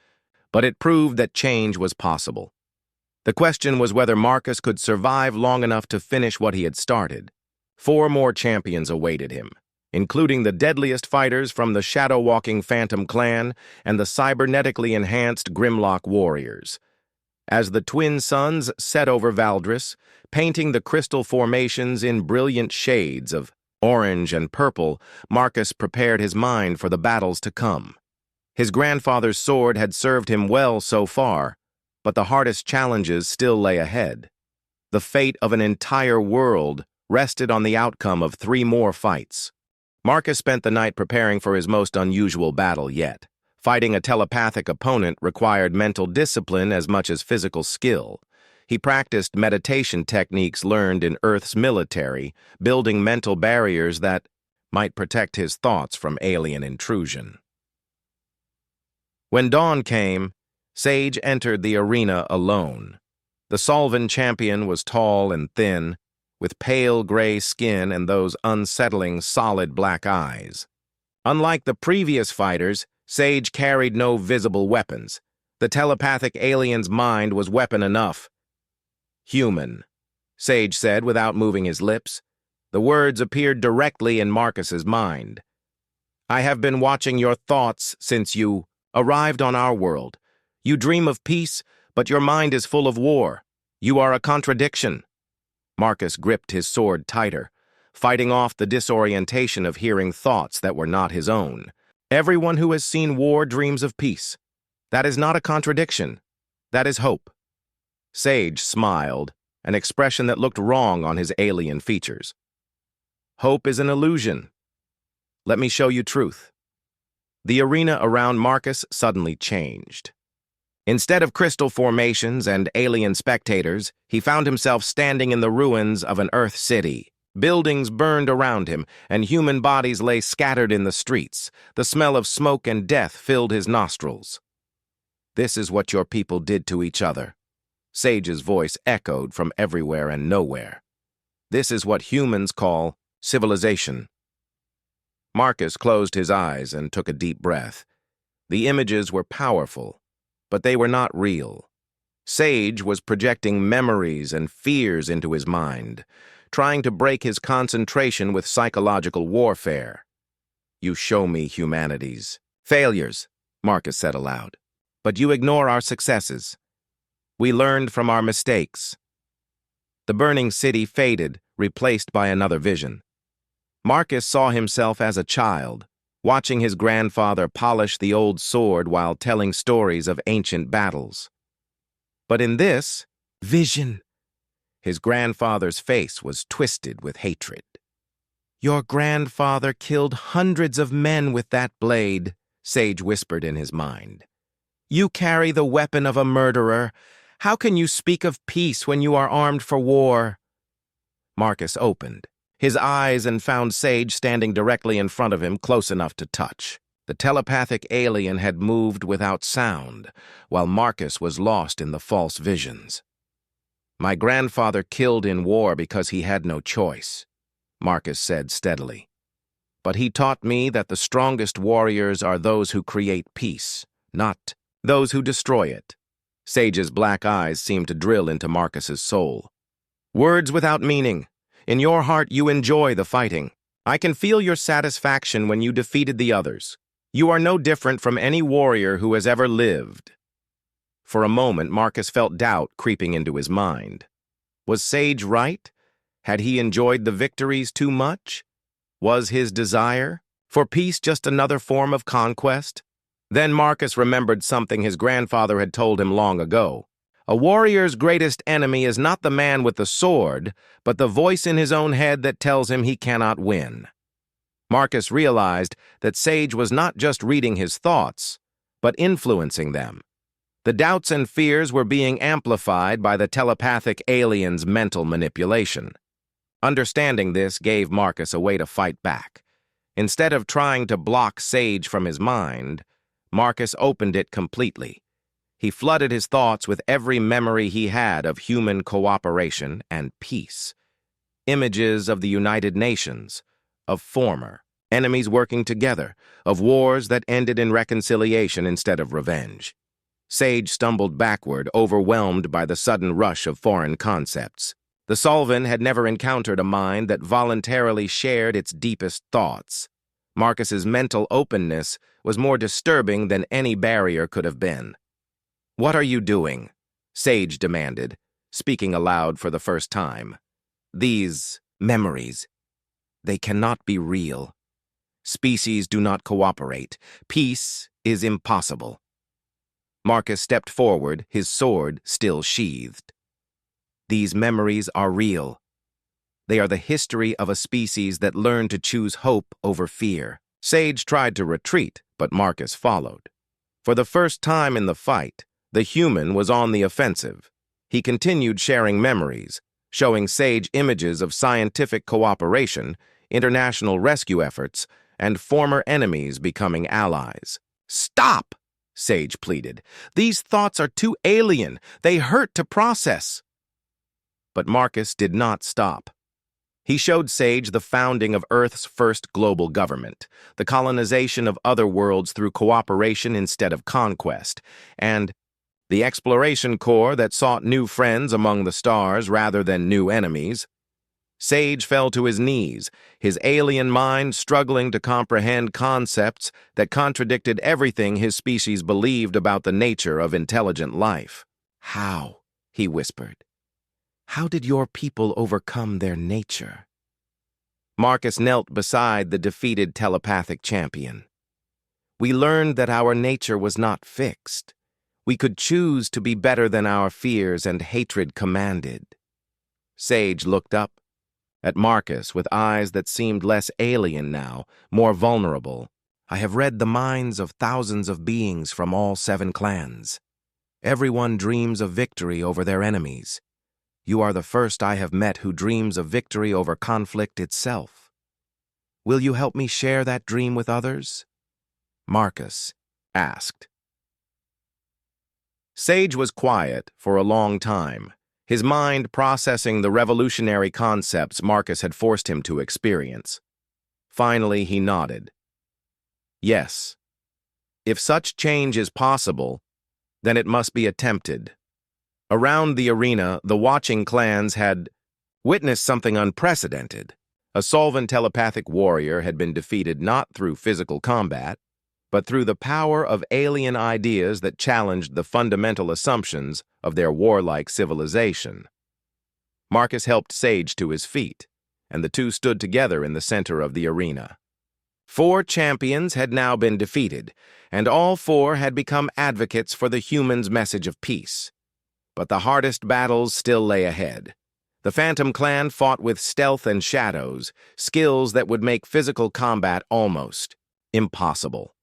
but it proved that change was possible. The question was whether Marcus could survive long enough to finish what he had started. 4 more champions awaited him, including the deadliest fighters from the shadow-walking Phantom clan and the cybernetically enhanced Grimlock warriors. As the twin suns set over Valdris, painting the crystal formations in brilliant shades of Orange and purple, Marcus prepared his mind for the battles to come. His grandfather's sword had served him well so far, but the hardest challenges still lay ahead. The fate of an entire world rested on the outcome of 3 more fights. Marcus spent the night preparing for his most unusual battle yet. Fighting a telepathic opponent required mental discipline as much as physical skill. He practiced meditation techniques learned in Earth's military, building mental barriers that might protect his thoughts from alien intrusion. When dawn came, Sage entered the arena alone. The Solven champion was tall and thin, with pale gray skin and those unsettling solid black eyes. Unlike the previous fighters, Sage carried no visible weapons. The telepathic alien's mind was weapon enough. "Human," Sage said without moving his lips. The words appeared directly in Marcus's mind. "I have been watching your thoughts since you arrived on our world. You dream of peace, but your mind is full of war. You are a contradiction." Marcus gripped his sword tighter, fighting off the disorientation of hearing thoughts that were not his own. "Everyone who has seen war dreams of peace. That is not a contradiction. That is hope." Sage smiled, an expression that looked wrong on his alien features. "Hope is an illusion. Let me show you truth." The arena around Marcus suddenly changed. Instead of crystal formations and alien spectators, he found himself standing in the ruins of an Earth city. Buildings burned around him, and human bodies lay scattered in the streets. The smell of smoke and death filled his nostrils. "This is what your people did to each other." Sage's voice echoed from everywhere and nowhere. "This is what humans call civilization." Marcus closed his eyes and took a deep breath. The images were powerful, but they were not real. Sage was projecting memories and fears into his mind, trying to break his concentration with psychological warfare. "You show me humanity's failures," Marcus said aloud, "but you ignore our successes. We learned from our mistakes." The burning city faded, replaced by another vision. Marcus saw himself as a child, watching his grandfather polish the old sword while telling stories of ancient battles. But in this vision, his grandfather's face was twisted with hatred. "Your grandfather killed hundreds of men with that blade," Sage whispered in his mind. "You carry the weapon of a murderer. How can you speak of peace when you are armed for war?" Marcus opened his eyes and found Sage standing directly in front of him, close enough to touch. The telepathic alien had moved without sound, while Marcus was lost in the false visions. "My grandfather killed in war because he had no choice," Marcus said steadily. "But he taught me that the strongest warriors are those who create peace, not those who destroy it." Sage's black eyes seemed to drill into Marcus's soul. "Words without meaning. In your heart you enjoy the fighting. I can feel your satisfaction when you defeated the others. You are no different from any warrior who has ever lived." For a moment, Marcus felt doubt creeping into his mind. Was Sage right? Had he enjoyed the victories too much? Was his desire for peace just another form of conquest? Then Marcus remembered something his grandfather had told him long ago. A warrior's greatest enemy is not the man with the sword, but the voice in his own head that tells him he cannot win. Marcus realized that Sage was not just reading his thoughts, but influencing them. The doubts and fears were being amplified by the telepathic alien's mental manipulation. Understanding this gave Marcus a way to fight back. Instead of trying to block Sage from his mind, Marcus opened it completely. He flooded his thoughts with every memory he had of human cooperation and peace. Images of the United Nations, of former enemies working together, of wars that ended in reconciliation instead of revenge. Sage stumbled backward, overwhelmed by the sudden rush of foreign concepts. The Solven had never encountered a mind that voluntarily shared its deepest thoughts. Marcus's mental openness was more disturbing than any barrier could have been. "What are you doing?" Sage demanded, speaking aloud for the first time. "These memories." They cannot be real. Species do not cooperate. Peace is impossible. Marcus stepped forward, his sword still sheathed. These memories are real. They are the history of a species that learned to choose hope over fear. Sage tried to retreat, but Marcus followed. For the first time in the fight, the human was on the offensive. He continued sharing memories, showing Sage images of scientific cooperation, international rescue efforts, and former enemies becoming allies. "Stop!" Sage pleaded. "These thoughts are too alien. They hurt to process." But Marcus did not stop. He showed Sage the founding of Earth's first global government, the colonization of other worlds through cooperation instead of conquest, and the exploration corps that sought new friends among the stars rather than new enemies. Sage fell to his knees, his alien mind struggling to comprehend concepts that contradicted everything his species believed about the nature of intelligent life. "How?" he whispered. "How did your people overcome their nature?" Marcus knelt beside the defeated telepathic champion. "We learned that our nature was not fixed. We could choose to be better than our fears and hatred commanded." Sage looked up at Marcus with eyes that seemed less alien now, more vulnerable. "I have read the minds of thousands of beings from all 7 clans. Everyone dreams of victory over their enemies. You are the first I have met who dreams of victory over conflict itself. Will you help me share that dream with others?" Marcus asked. Sage was quiet for a long time, his mind processing the revolutionary concepts Marcus had forced him to experience. Finally, he nodded. "Yes. If such change is possible, then it must be attempted." Around the arena, the watching clans had witnessed something unprecedented. A solvent telepathic warrior had been defeated not through physical combat, but through the power of alien ideas that challenged the fundamental assumptions of their warlike civilization. Marcus helped Sage to his feet, and the two stood together in the center of the arena. 4 champions had now been defeated, and all 4 had become advocates for the humans' message of peace. But the hardest battles still lay ahead. The Phantom Clan fought with stealth and shadows, skills that would make physical combat almost impossible.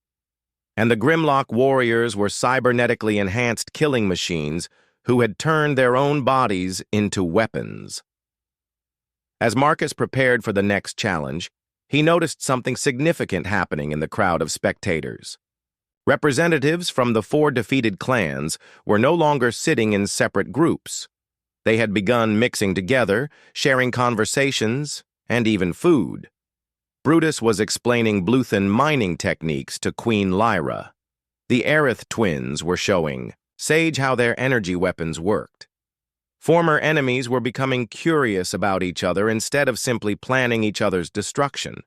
And the Grimlock warriors were cybernetically enhanced killing machines who had turned their own bodies into weapons. As Marcus prepared for the next challenge, he noticed something significant happening in the crowd of spectators. Representatives from the 4 defeated clans were no longer sitting in separate groups. They had begun mixing together, sharing conversations, and even food. Brutus was explaining Bluthen mining techniques to Queen Lyra. The Aerith twins were showing Sage how their energy weapons worked. Former enemies were becoming curious about each other instead of simply planning each other's destruction.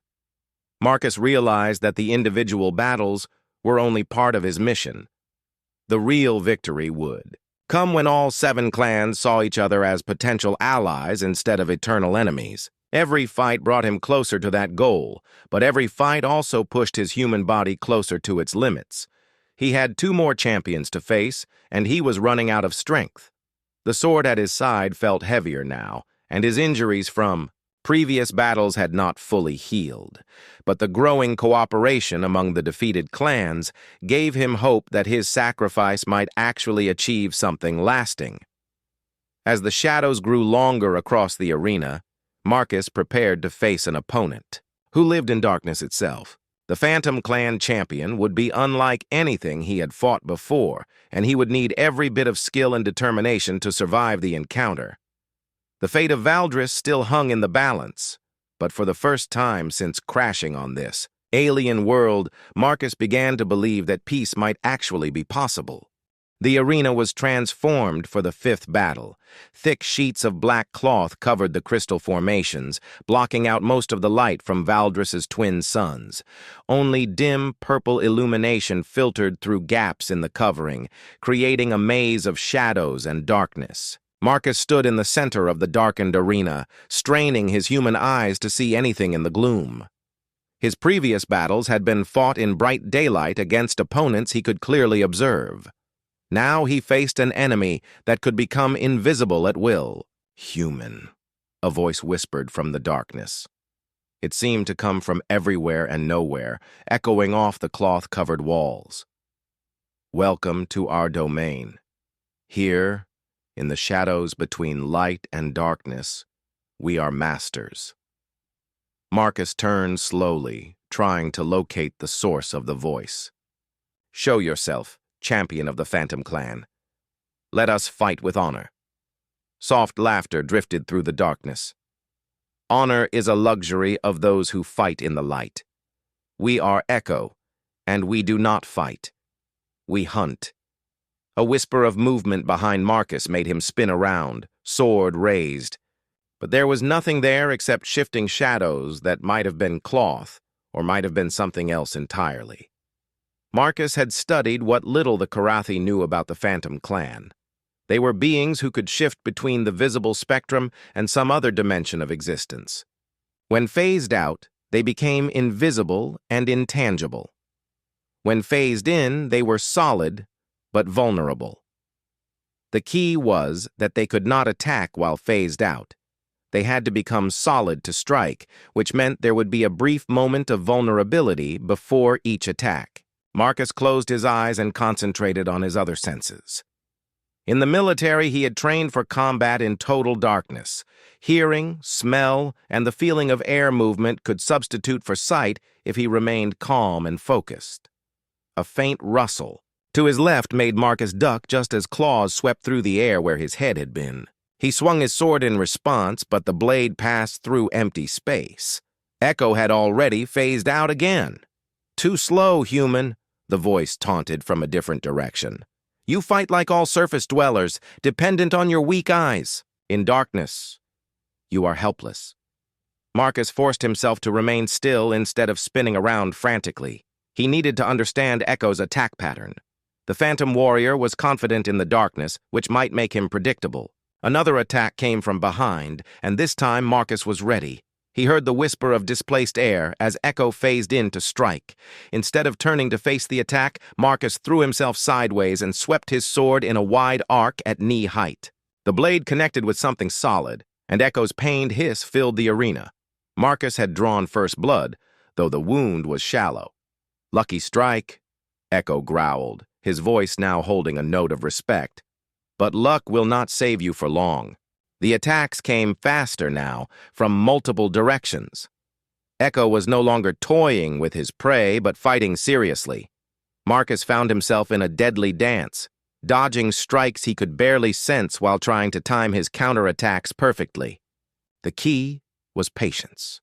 Marcus realized that the individual battles were only part of his mission. The real victory would come when all 7 clans saw each other as potential allies instead of eternal enemies. Every fight brought him closer to that goal, but every fight also pushed his human body closer to its limits. He had 2 more champions to face, and he was running out of strength. The sword at his side felt heavier now, and his injuries from previous battles had not fully healed. But the growing cooperation among the defeated clans gave him hope that his sacrifice might actually achieve something lasting. As the shadows grew longer across the arena, Marcus prepared to face an opponent who lived in darkness itself. The Phantom Clan champion would be unlike anything he had fought before, and he would need every bit of skill and determination to survive the encounter. The fate of Valdris still hung in the balance, but for the first time since crashing on this alien world, Marcus began to believe that peace might actually be possible. The arena was transformed for the 5th battle. Thick sheets of black cloth covered the crystal formations, blocking out most of the light from Valdris's twin suns. Only dim purple illumination filtered through gaps in the covering, creating a maze of shadows and darkness. Marcus stood in the center of the darkened arena, straining his human eyes to see anything in the gloom. His previous battles had been fought in bright daylight against opponents he could clearly observe. Now he faced an enemy that could become invisible at will. "Human," a voice whispered from the darkness. It seemed to come from everywhere and nowhere, echoing off the cloth-covered walls. "Welcome to our domain. Here, in the shadows between light and darkness, we are masters." Marcus turned slowly, trying to locate the source of the voice. "Show yourself, champion of the Phantom Clan. Let us fight with honor." Soft laughter drifted through the darkness. "Honor is a luxury of those who fight in the light. We are Echo, and we do not fight. We hunt." A whisper of movement behind Marcus made him spin around, sword raised. But there was nothing there except shifting shadows that might have been cloth or might have been something else entirely. Marcus had studied what little the Karathi knew about the Phantom Clan. They were beings who could shift between the visible spectrum and some other dimension of existence. When phased out, they became invisible and intangible. When phased in, they were solid but vulnerable. The key was that they could not attack while phased out. They had to become solid to strike, which meant there would be a brief moment of vulnerability before each attack. Marcus closed his eyes and concentrated on his other senses. In the military, he had trained for combat in total darkness. Hearing, smell, and the feeling of air movement could substitute for sight if he remained calm and focused. A faint rustle to his left made Marcus duck just as claws swept through the air where his head had been. He swung his sword in response, but the blade passed through empty space. Echo had already phased out again. "Too slow, human," the voice taunted from a different direction. "You fight like all surface dwellers, dependent on your weak eyes. In darkness, you are helpless." Marcus forced himself to remain still instead of spinning around frantically. He needed to understand Echo's attack pattern. The Phantom Warrior was confident in the darkness, which might make him predictable. Another attack came from behind, and this time Marcus was ready. He heard the whisper of displaced air as Echo phased in to strike. Instead of turning to face the attack, Marcus threw himself sideways and swept his sword in a wide arc at knee height. The blade connected with something solid, and Echo's pained hiss filled the arena. Marcus had drawn first blood, though the wound was shallow. "Lucky strike," Echo growled, his voice now holding a note of respect. "But luck will not save you for long." The attacks came faster now, from multiple directions. Echo was no longer toying with his prey, but fighting seriously. Marcus found himself in a deadly dance, dodging strikes he could barely sense while trying to time his counterattacks perfectly. The key was patience.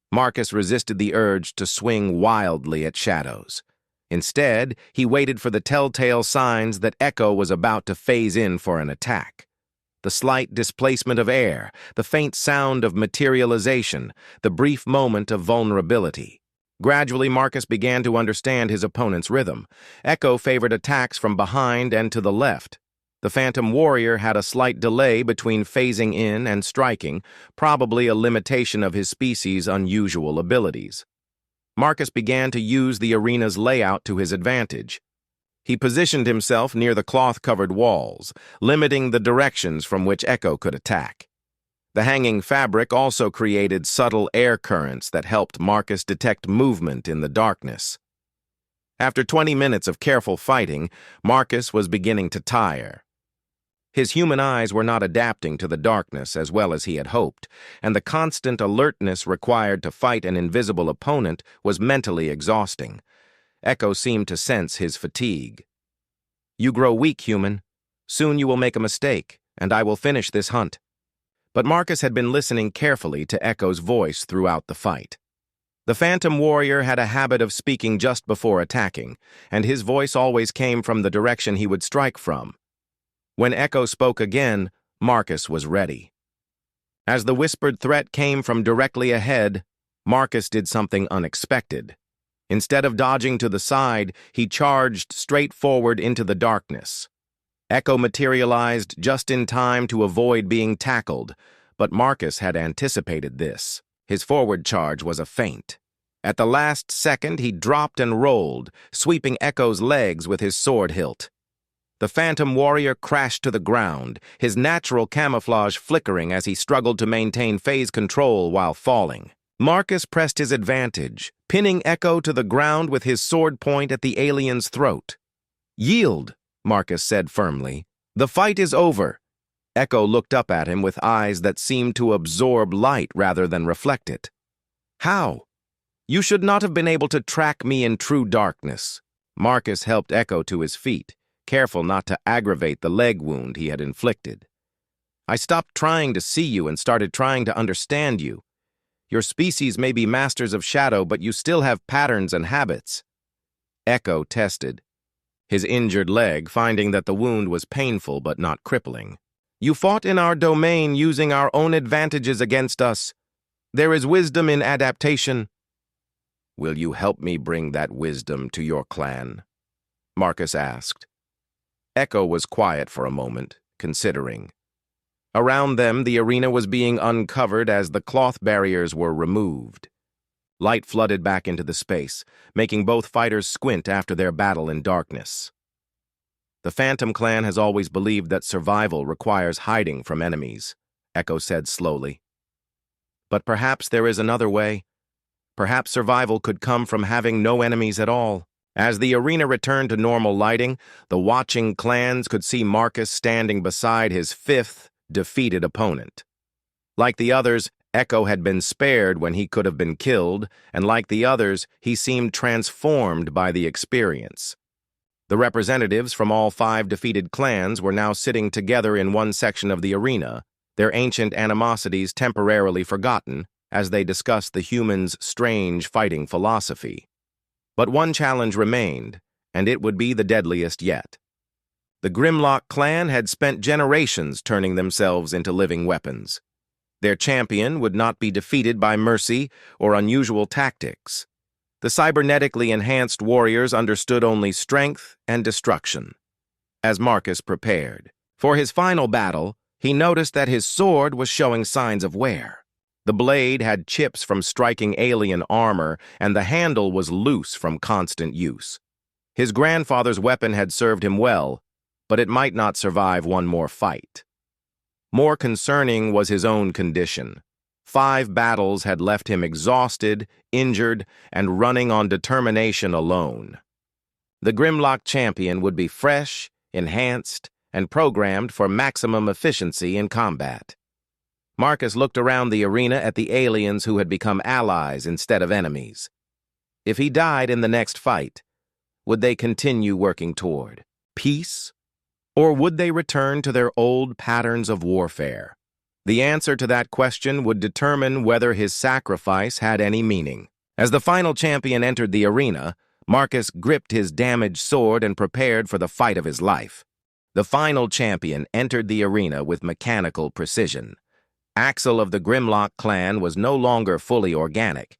Marcus resisted the urge to swing wildly at shadows. Instead, he waited for the telltale signs that Echo was about to phase in for an attack. The slight displacement of air, the faint sound of materialization, the brief moment of vulnerability. Gradually, Marcus began to understand his opponent's rhythm. Echo favored attacks from behind and to the left. The Phantom Warrior had a slight delay between phasing in and striking, probably a limitation of his species' unusual abilities. Marcus began to use the arena's layout to his advantage. He positioned himself near the cloth-covered walls, limiting the directions from which Echo could attack. The hanging fabric also created subtle air currents that helped Marcus detect movement in the darkness. After 20 minutes of careful fighting, Marcus was beginning to tire. His human eyes were not adapting to the darkness as well as he had hoped, and the constant alertness required to fight an invisible opponent was mentally exhausting. Echo seemed to sense his fatigue. "You grow weak, human. Soon you will make a mistake, and I will finish this hunt." But Marcus had been listening carefully to Echo's voice throughout the fight. The Phantom Warrior had a habit of speaking just before attacking, and his voice always came from the direction he would strike from. When Echo spoke again, Marcus was ready. As the whispered threat came from directly ahead, Marcus did something unexpected. Instead of dodging to the side, he charged straight forward into the darkness. Echo materialized just in time to avoid being tackled, but Marcus had anticipated this. His forward charge was a feint. At the last second, he dropped and rolled, sweeping Echo's legs with his sword hilt. The phantom warrior crashed to the ground, his natural camouflage flickering as he struggled to maintain phase control while falling. Marcus pressed his advantage, pinning Echo to the ground with his sword point at the alien's throat. "Yield," Marcus said firmly. "The fight is over." Echo looked up at him with eyes that seemed to absorb light rather than reflect it. "How? You should not have been able to track me in true darkness." Marcus helped Echo to his feet, careful not to aggravate the leg wound he had inflicted. "I stopped trying to see you and started trying to understand you. Your species may be masters of shadow, but you still have patterns and habits." Echo tested his injured leg, finding that the wound was painful but not crippling. "You fought in our domain using our own advantages against us. There is wisdom in adaptation." "Will you help me bring that wisdom to your clan?" Marcus asked. Echo was quiet for a moment, considering. Around them, the arena was being uncovered as the cloth barriers were removed. Light flooded back into the space, making both fighters squint after their battle in darkness. "The Phantom clan has always believed that survival requires hiding from enemies," Echo said slowly. "But perhaps there is another way. Perhaps survival could come from having no enemies at all." As the arena returned to normal lighting, the watching clans could see Marcus standing beside his fifth defeated opponent. Like the others, Echo had been spared when he could have been killed, and like the others, he seemed transformed by the experience. The representatives from all 5 defeated clans were now sitting together in one section of the arena, their ancient animosities temporarily forgotten as they discussed the humans' strange fighting philosophy. But one challenge remained, and it would be the deadliest yet. The Grimlock clan had spent generations turning themselves into living weapons. Their champion would not be defeated by mercy or unusual tactics. The cybernetically enhanced warriors understood only strength and destruction. As Marcus prepared for his final battle, he noticed that his sword was showing signs of wear. The blade had chips from striking alien armor, and the handle was loose from constant use. His grandfather's weapon had served him well, but it might not survive one more fight. More concerning was his own condition. 5 battles had left him exhausted, injured, and running on determination alone. The Grimlock champion would be fresh, enhanced, and programmed for maximum efficiency in combat. Marcus looked around the arena at the aliens who had become allies instead of enemies. If he died in the next fight, would they continue working toward peace? Or would they return to their old patterns of warfare? The answer to that question would determine whether his sacrifice had any meaning. As the final champion entered the arena, Marcus gripped his damaged sword and prepared for the fight of his life. The final champion entered the arena with mechanical precision. Axel of the Grimlock clan was no longer fully organic.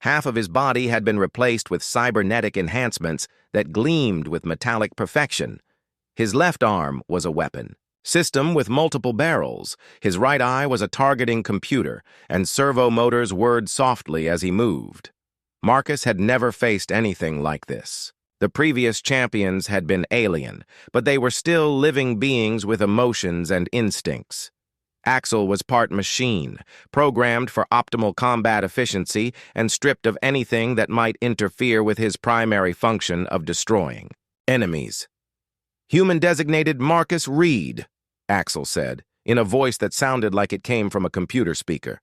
Half of his body had been replaced with cybernetic enhancements that gleamed with metallic perfection. His left arm was a weapon system with multiple barrels. His right eye was a targeting computer, and servo motors whirred softly as he moved. Marcus had never faced anything like this. The previous champions had been alien, but they were still living beings with emotions and instincts. Axel was part machine, programmed for optimal combat efficiency and stripped of anything that might interfere with his primary function of destroying enemies. "Human-designated Marcus Reed," Axel said, in a voice that sounded like it came from a computer speaker.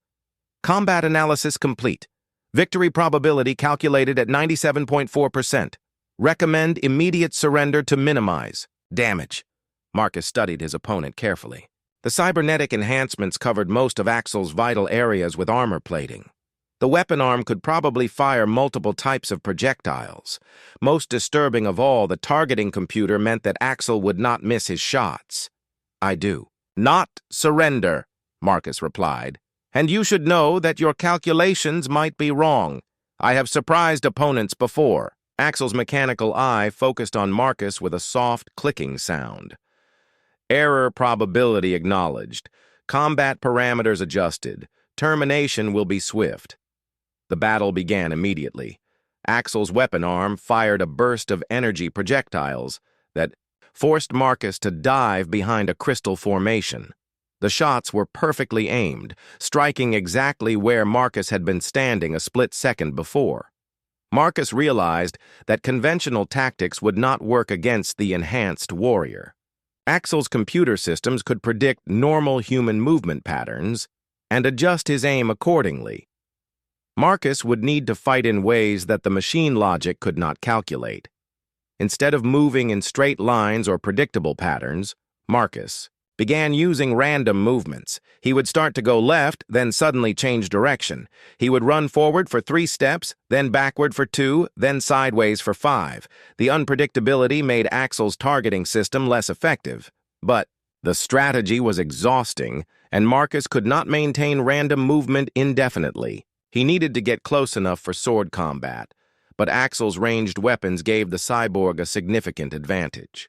"Combat analysis complete. Victory probability calculated at 97.4%. Recommend immediate surrender to minimize damage." Marcus studied his opponent carefully. The cybernetic enhancements covered most of Axel's vital areas with armor plating. The weapon arm could probably fire multiple types of projectiles. Most disturbing of all, the targeting computer meant that Axel would not miss his shots. "I do not surrender," Marcus replied. "And you should know that your calculations might be wrong. I have surprised opponents before." Axel's mechanical eye focused on Marcus with a soft clicking sound. Error probability acknowledged. Combat parameters adjusted. Termination will be swift. The battle began immediately. Axel's weapon arm fired a burst of energy projectiles that forced Marcus to dive behind a crystal formation. The shots were perfectly aimed, striking exactly where Marcus had been standing a split second before. Marcus realized that conventional tactics would not work against the enhanced warrior. Axel's computer systems could predict normal human movement patterns and adjust his aim accordingly. Marcus would need to fight in ways that the machine logic could not calculate. Instead of moving in straight lines or predictable patterns, Marcus began using random movements. He would start to go left, then suddenly change direction. He would run forward for 3 steps, then backward for 2, then sideways for 5. The unpredictability made Axel's targeting system less effective. But the strategy was exhausting, and Marcus could not maintain random movement indefinitely. He needed to get close enough for sword combat, but Axel's ranged weapons gave the cyborg a significant advantage.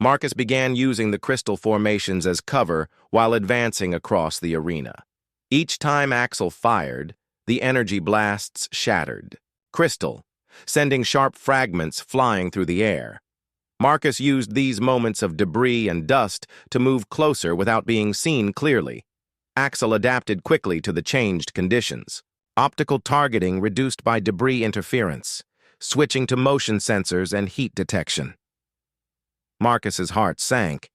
Marcus began using the crystal formations as cover while advancing across the arena. Each time Axel fired, the energy blasts shattered. Crystal, sending sharp fragments flying through the air. Marcus used these moments of debris and dust to move closer without being seen clearly. Axel adapted quickly to the changed conditions. Optical targeting reduced by debris interference, switching to motion sensors and heat detection. Marcus's heart sank.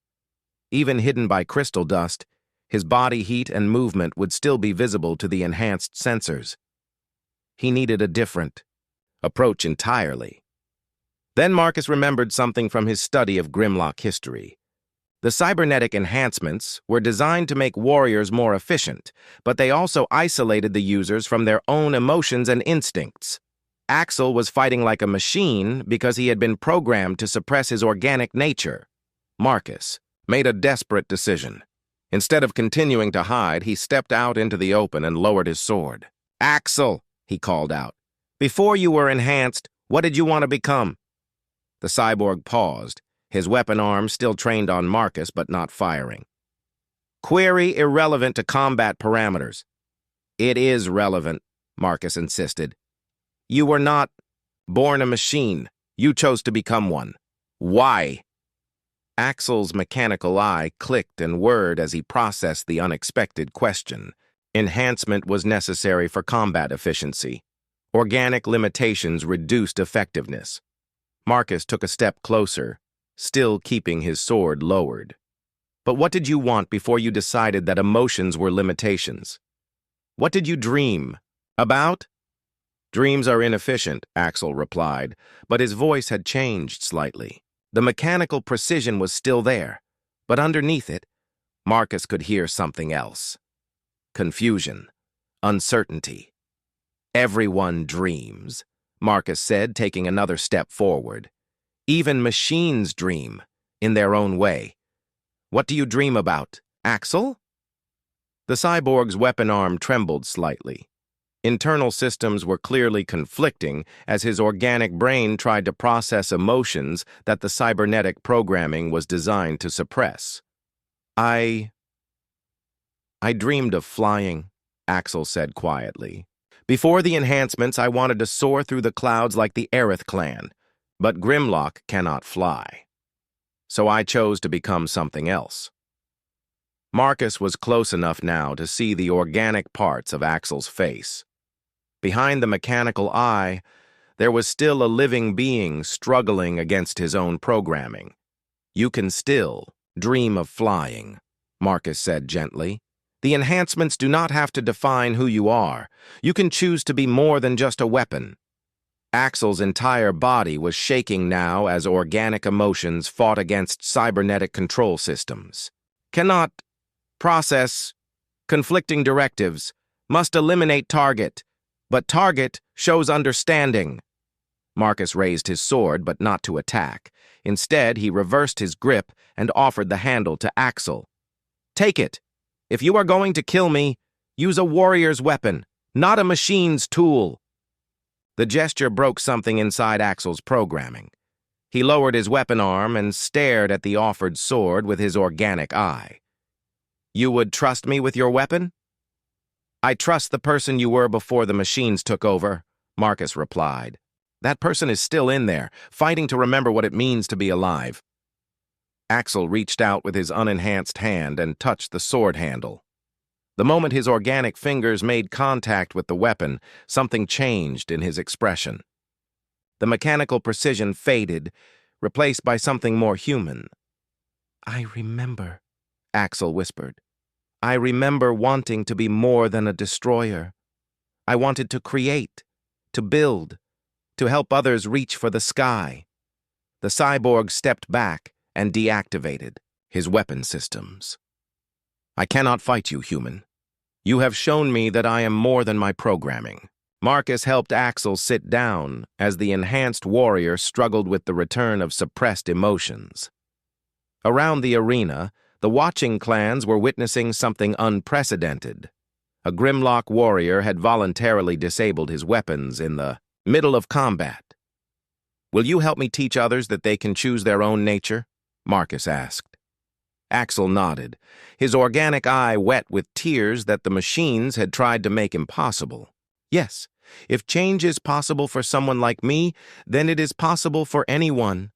Even hidden by crystal dust, his body heat and movement would still be visible to the enhanced sensors. He needed a different approach entirely. Then Marcus remembered something from his study of Grimlock history. The cybernetic enhancements were designed to make warriors more efficient, but they also isolated the users from their own emotions and instincts. Axel was fighting like a machine because he had been programmed to suppress his organic nature. Marcus made a desperate decision. Instead of continuing to hide, he stepped out into the open and lowered his sword. "Axel," he called out, "before you were enhanced, what did you want to become?" The cyborg paused, his weapon arm still trained on Marcus but not firing. "Query irrelevant to combat parameters." "It is relevant," Marcus insisted. "You were not born a machine. You chose to become one. Why?" Axel's mechanical eye clicked and whirred as he processed the unexpected question. Enhancement was necessary for combat efficiency. Organic limitations reduced effectiveness. Marcus took a step closer, still keeping his sword lowered. "But what did you want before you decided that emotions were limitations? What did you dream about?" "Dreams are inefficient," Axel replied, but his voice had changed slightly. The mechanical precision was still there, but underneath it, Marcus could hear something else. Confusion, uncertainty. "Everyone dreams," Marcus said, taking another step forward. "Even machines dream, in their own way. What do you dream about, Axel?" The cyborg's weapon arm trembled slightly. Internal systems were clearly conflicting as his organic brain tried to process emotions that the cybernetic programming was designed to suppress. I dreamed of flying," Axel said quietly. "Before the enhancements, I wanted to soar through the clouds like the Aerith clan, but Grimlock cannot fly. So I chose to become something else." Marcus was close enough now to see the organic parts of Axel's face. Behind the mechanical eye, there was still a living being struggling against his own programming. "You can still dream of flying," Marcus said gently. "The enhancements do not have to define who you are. You can choose to be more than just a weapon." Axel's entire body was shaking now as organic emotions fought against cybernetic control systems. "Cannot process conflicting directives. Must eliminate target. But target shows understanding." Marcus raised his sword, but not to attack. Instead, he reversed his grip and offered the handle to Axel. "Take it. If you are going to kill me, use a warrior's weapon, not a machine's tool." The gesture broke something inside Axel's programming. He lowered his weapon arm and stared at the offered sword with his organic eye. "You would trust me with your weapon?" "I trust the person you were before the machines took over," Marcus replied. "That person is still in there, fighting to remember what it means to be alive." Axel reached out with his unenhanced hand and touched the sword handle. The moment his organic fingers made contact with the weapon, something changed in his expression. The mechanical precision faded, replaced by something more human. "I remember," Axel whispered. "I remember wanting to be more than a destroyer. I wanted to create, to build, to help others reach for the sky." The cyborg stepped back and deactivated his weapon systems. "I cannot fight you, human. You have shown me that I am more than my programming." Marcus helped Axel sit down as the enhanced warrior struggled with the return of suppressed emotions. Around the arena, the watching clans were witnessing something unprecedented. A Grimlock warrior had voluntarily disabled his weapons in the middle of combat. "Will you help me teach others that they can choose their own nature?" Marcus asked. Axel nodded, his organic eye wet with tears that the machines had tried to make impossible. "Yes, if change is possible for someone like me, then it is possible for anyone."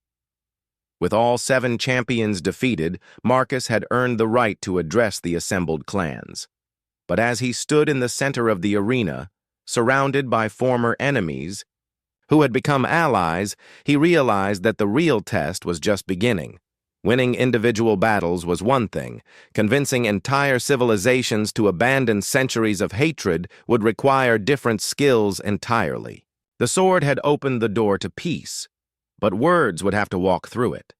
With all 7 champions defeated, Marcus had earned the right to address the assembled clans. But as he stood in the center of the arena, surrounded by former enemies who had become allies, he realized that the real test was just beginning. Winning individual battles was one thing. Convincing entire civilizations to abandon centuries of hatred would require different skills entirely. The sword had opened the door to peace, but words would have to walk through it.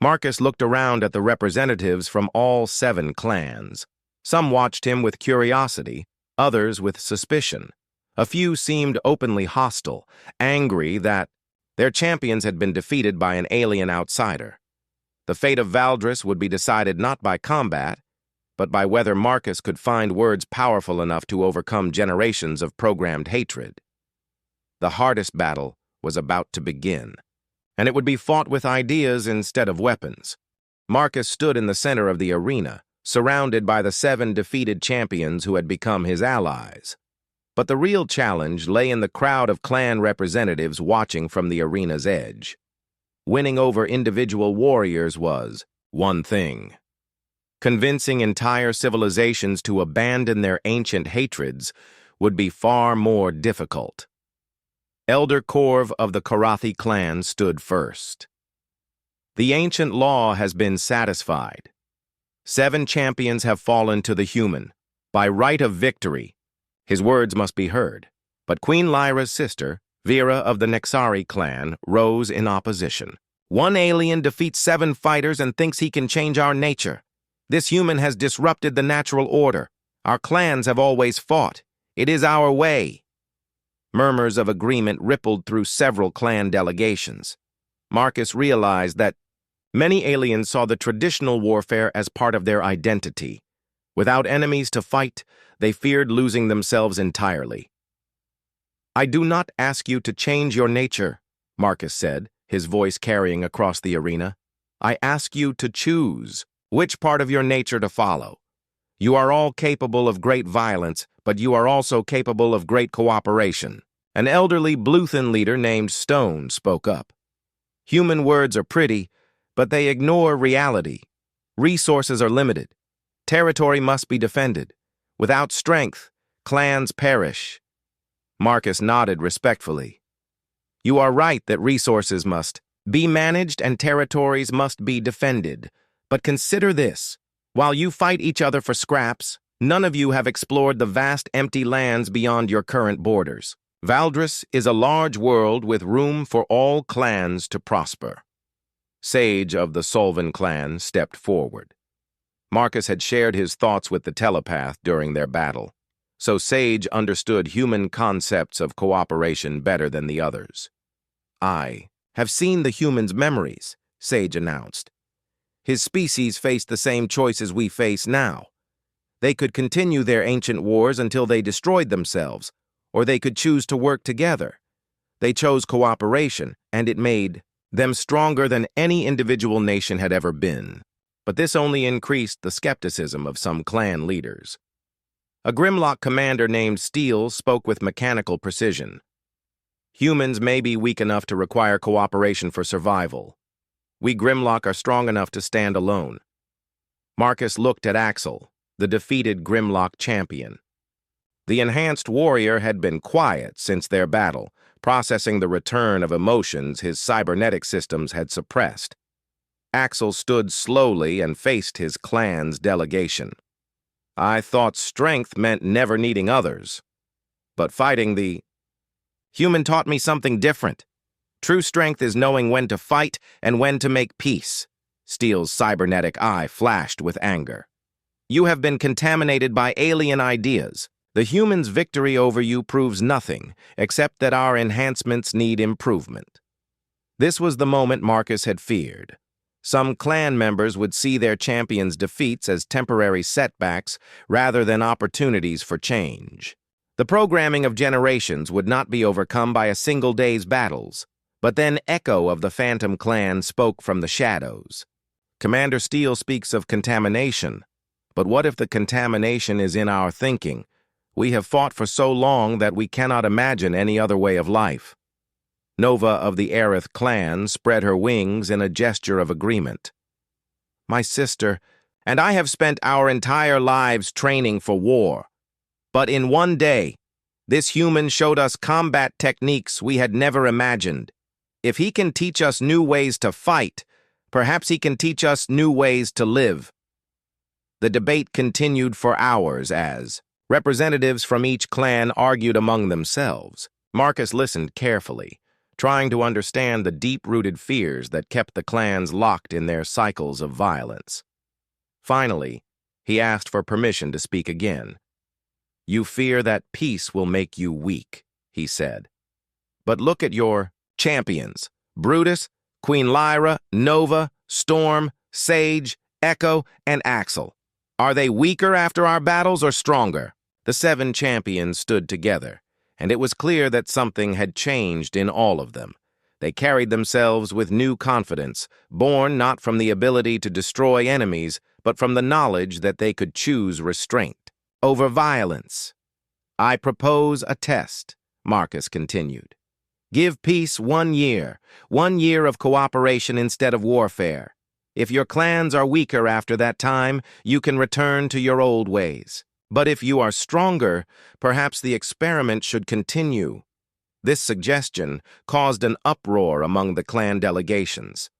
Marcus looked around at the representatives from all 7 clans. Some watched him with curiosity, others with suspicion. A few seemed openly hostile, angry that their champions had been defeated by an alien outsider. The fate of Valdris would be decided not by combat, but by whether Marcus could find words powerful enough to overcome generations of programmed hatred. The hardest battle was about to begin, and it would be fought with ideas instead of weapons. Marcus stood in the center of the arena, surrounded by the 7 defeated champions who had become his allies. But the real challenge lay in the crowd of clan representatives watching from the arena's edge. Winning over individual warriors was one thing. Convincing entire civilizations to abandon their ancient hatreds would be far more difficult. Elder Corv of the Karathi clan stood first. "The ancient law has been satisfied. 7 champions have fallen to the human. By right of victory." His words must be heard, but Queen Lyra's sister, Vera of the Nexari clan, rose in opposition. "One alien defeats 7 fighters and thinks he can change our nature. This human has disrupted the natural order. Our clans have always fought. It is our way." Murmurs of agreement rippled through several clan delegations. Marcus realized that many aliens saw the traditional warfare as part of their identity. Without enemies to fight, they feared losing themselves entirely. "I do not ask you to change your nature," Marcus said, his voice carrying across the arena. "I ask you to choose which part of your nature to follow. You are all capable of great violence, but you are also capable of great cooperation." An elderly Bluthen leader named Stone spoke up. "Human words are pretty, but they ignore reality. Resources are limited. Territory must be defended. Without strength, clans perish." Marcus nodded respectfully. "You are right that resources must be managed and territories must be defended. But consider this. While you fight each other for scraps, none of you have explored the vast empty lands beyond your current borders. Valdris is a large world with room for all clans to prosper." Sage of the Solven clan stepped forward. Marcus had shared his thoughts with the telepath during their battle, so Sage understood human concepts of cooperation better than the others. "I have seen the humans' memories," Sage announced. "His species faced the same choices we face now. They could continue their ancient wars until they destroyed themselves, or they could choose to work together. They chose cooperation, and it made them stronger than any individual nation had ever been. But this only increased the skepticism of some clan leaders. A Grimlock commander named Steele spoke with mechanical precision. Humans may be weak enough to require cooperation for survival. We Grimlock are strong enough to stand alone. Marcus looked at Axel, the defeated Grimlock champion. The enhanced warrior had been quiet since their battle, processing the return of emotions his cybernetic systems had suppressed. Axel stood slowly and faced his clan's delegation. I thought strength meant never needing others. But fighting the human taught me something different. True strength is knowing when to fight and when to make peace. Steele's cybernetic eye flashed with anger. You have been contaminated by alien ideas. The human's victory over you proves nothing, except that our enhancements need improvement. This was the moment Marcus had feared. Some clan members would see their champion's defeats as temporary setbacks rather than opportunities for change. The programming of generations would not be overcome by a single day's battles. But then Echo of the Phantom clan spoke from the shadows. Commander Steele speaks of contamination. But what if the contamination is in our thinking? We have fought for so long that we cannot imagine any other way of life. Nova of the Aerith clan spread her wings in a gesture of agreement. My sister and I have spent our entire lives training for war. But in one day, this human showed us combat techniques we had never imagined. If he can teach us new ways to fight, perhaps he can teach us new ways to live. The debate continued for hours as representatives from each clan argued among themselves. Marcus listened carefully, trying to understand the deep-rooted fears that kept the clans locked in their cycles of violence. Finally, he asked for permission to speak again. You fear that peace will make you weak, he said. But look at your champions, Brutus, Queen Lyra, Nova, Storm, Sage, Echo, and Axel. Are they weaker after our battles or stronger? The 7 champions stood together, and it was clear that something had changed in all of them. They carried themselves with new confidence, born not from the ability to destroy enemies, but from the knowledge that they could choose restraint over violence. I propose a test, Marcus continued. Give peace 1 year, 1 year of cooperation instead of warfare. If your clans are weaker after that time, you can return to your old ways. But if you are stronger, perhaps the experiment should continue. This suggestion caused an uproar among the clan delegations.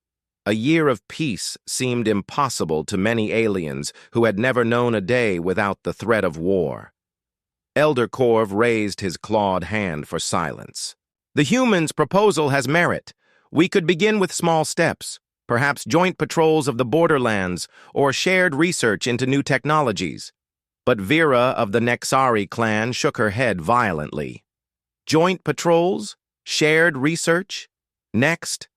A year of peace seemed impossible to many aliens who had never known a day without the threat of war. Elder Corv raised his clawed hand for silence. The human's proposal has merit. We could begin with small steps, perhaps joint patrols of the borderlands or shared research into new technologies. But Vera of the Nexari clan shook her head violently. Joint patrols? Shared research? Next?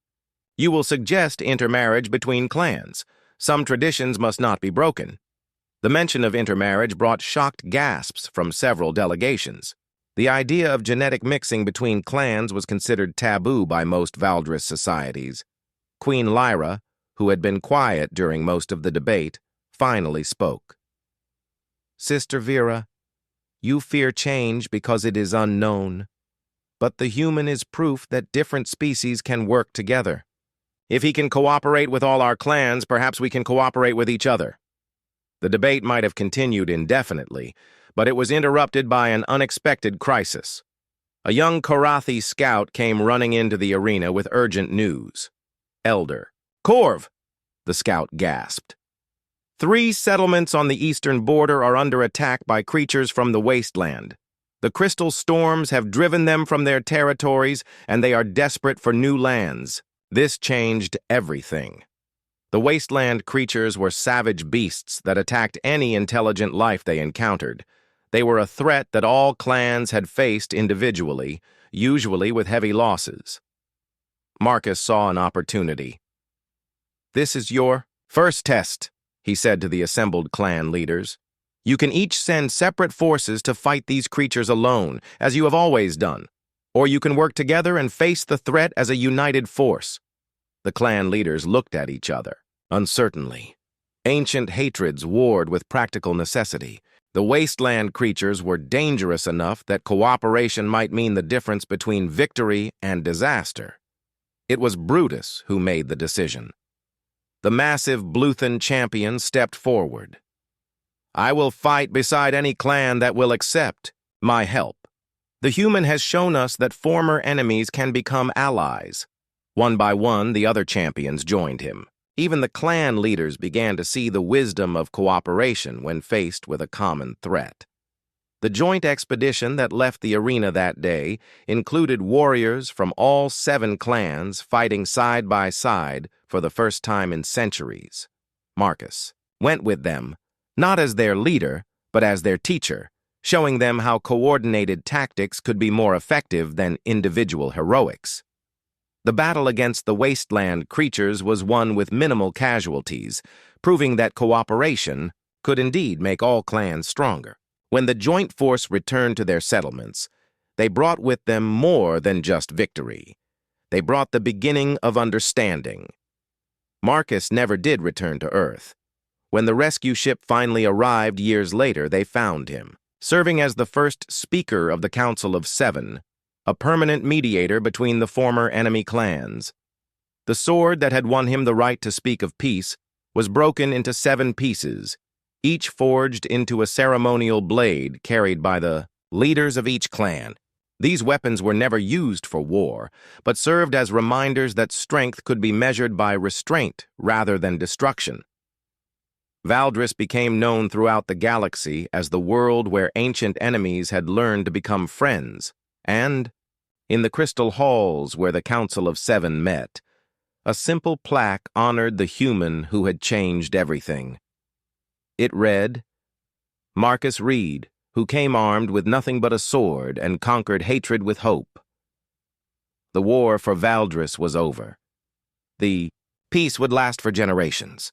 You will suggest intermarriage between clans. Some traditions must not be broken. The mention of intermarriage brought shocked gasps from several delegations. The idea of genetic mixing between clans was considered taboo by most Valdris societies. Queen Lyra, who had been quiet during most of the debate, finally spoke. Sister Vera, you fear change because it is unknown. But the human is proof that different species can work together. If he can cooperate with all our clans, perhaps we can cooperate with each other. The debate might have continued indefinitely, but it was interrupted by an unexpected crisis. A young Korathi scout came running into the arena with urgent news. Elder. Corv! The scout gasped. 3 settlements on the eastern border are under attack by creatures from the wasteland. The crystal storms have driven them from their territories, and they are desperate for new lands. This changed everything. The wasteland creatures were savage beasts that attacked any intelligent life they encountered. They were a threat that all clans had faced individually, usually with heavy losses. Marcus saw an opportunity. This is your first test, he said to the assembled clan leaders. You can each send separate forces to fight these creatures alone, as you have always done. Or you can work together and face the threat as a united force. The clan leaders looked at each other, uncertainly. Ancient hatreds warred with practical necessity. The wasteland creatures were dangerous enough that cooperation might mean the difference between victory and disaster. It was Brutus who made the decision. The massive Bluthan champion stepped forward. "I will fight beside any clan that will accept my help. The human has shown us that former enemies can become allies." One by one, the other champions joined him. Even the clan leaders began to see the wisdom of cooperation when faced with a common threat. The joint expedition that left the arena that day included warriors from all 7 clans fighting side by side for the first time in centuries. Marcus went with them, not as their leader, but as their teacher, showing them how coordinated tactics could be more effective than individual heroics. The battle against the wasteland creatures was won with minimal casualties, proving that cooperation could indeed make all clans stronger. When the joint force returned to their settlements, they brought with them more than just victory. They brought the beginning of understanding. Marcus never did return to Earth. When the rescue ship finally arrived years later, they found him, serving as the first speaker of the Council of 7, a permanent mediator between the former enemy clans. The sword that had won him the right to speak of peace was broken into 7 pieces, each forged into a ceremonial blade carried by the leaders of each clan. These weapons were never used for war, but served as reminders that strength could be measured by restraint rather than destruction. Valdris became known throughout the galaxy as the world where ancient enemies had learned to become friends, and, in the crystal halls where the Council of 7 met, a simple plaque honored the human who had changed everything. It read, "Marcus Reed, who came armed with nothing but a sword and conquered hatred with hope." The war for Valdris was over. The peace would last for generations.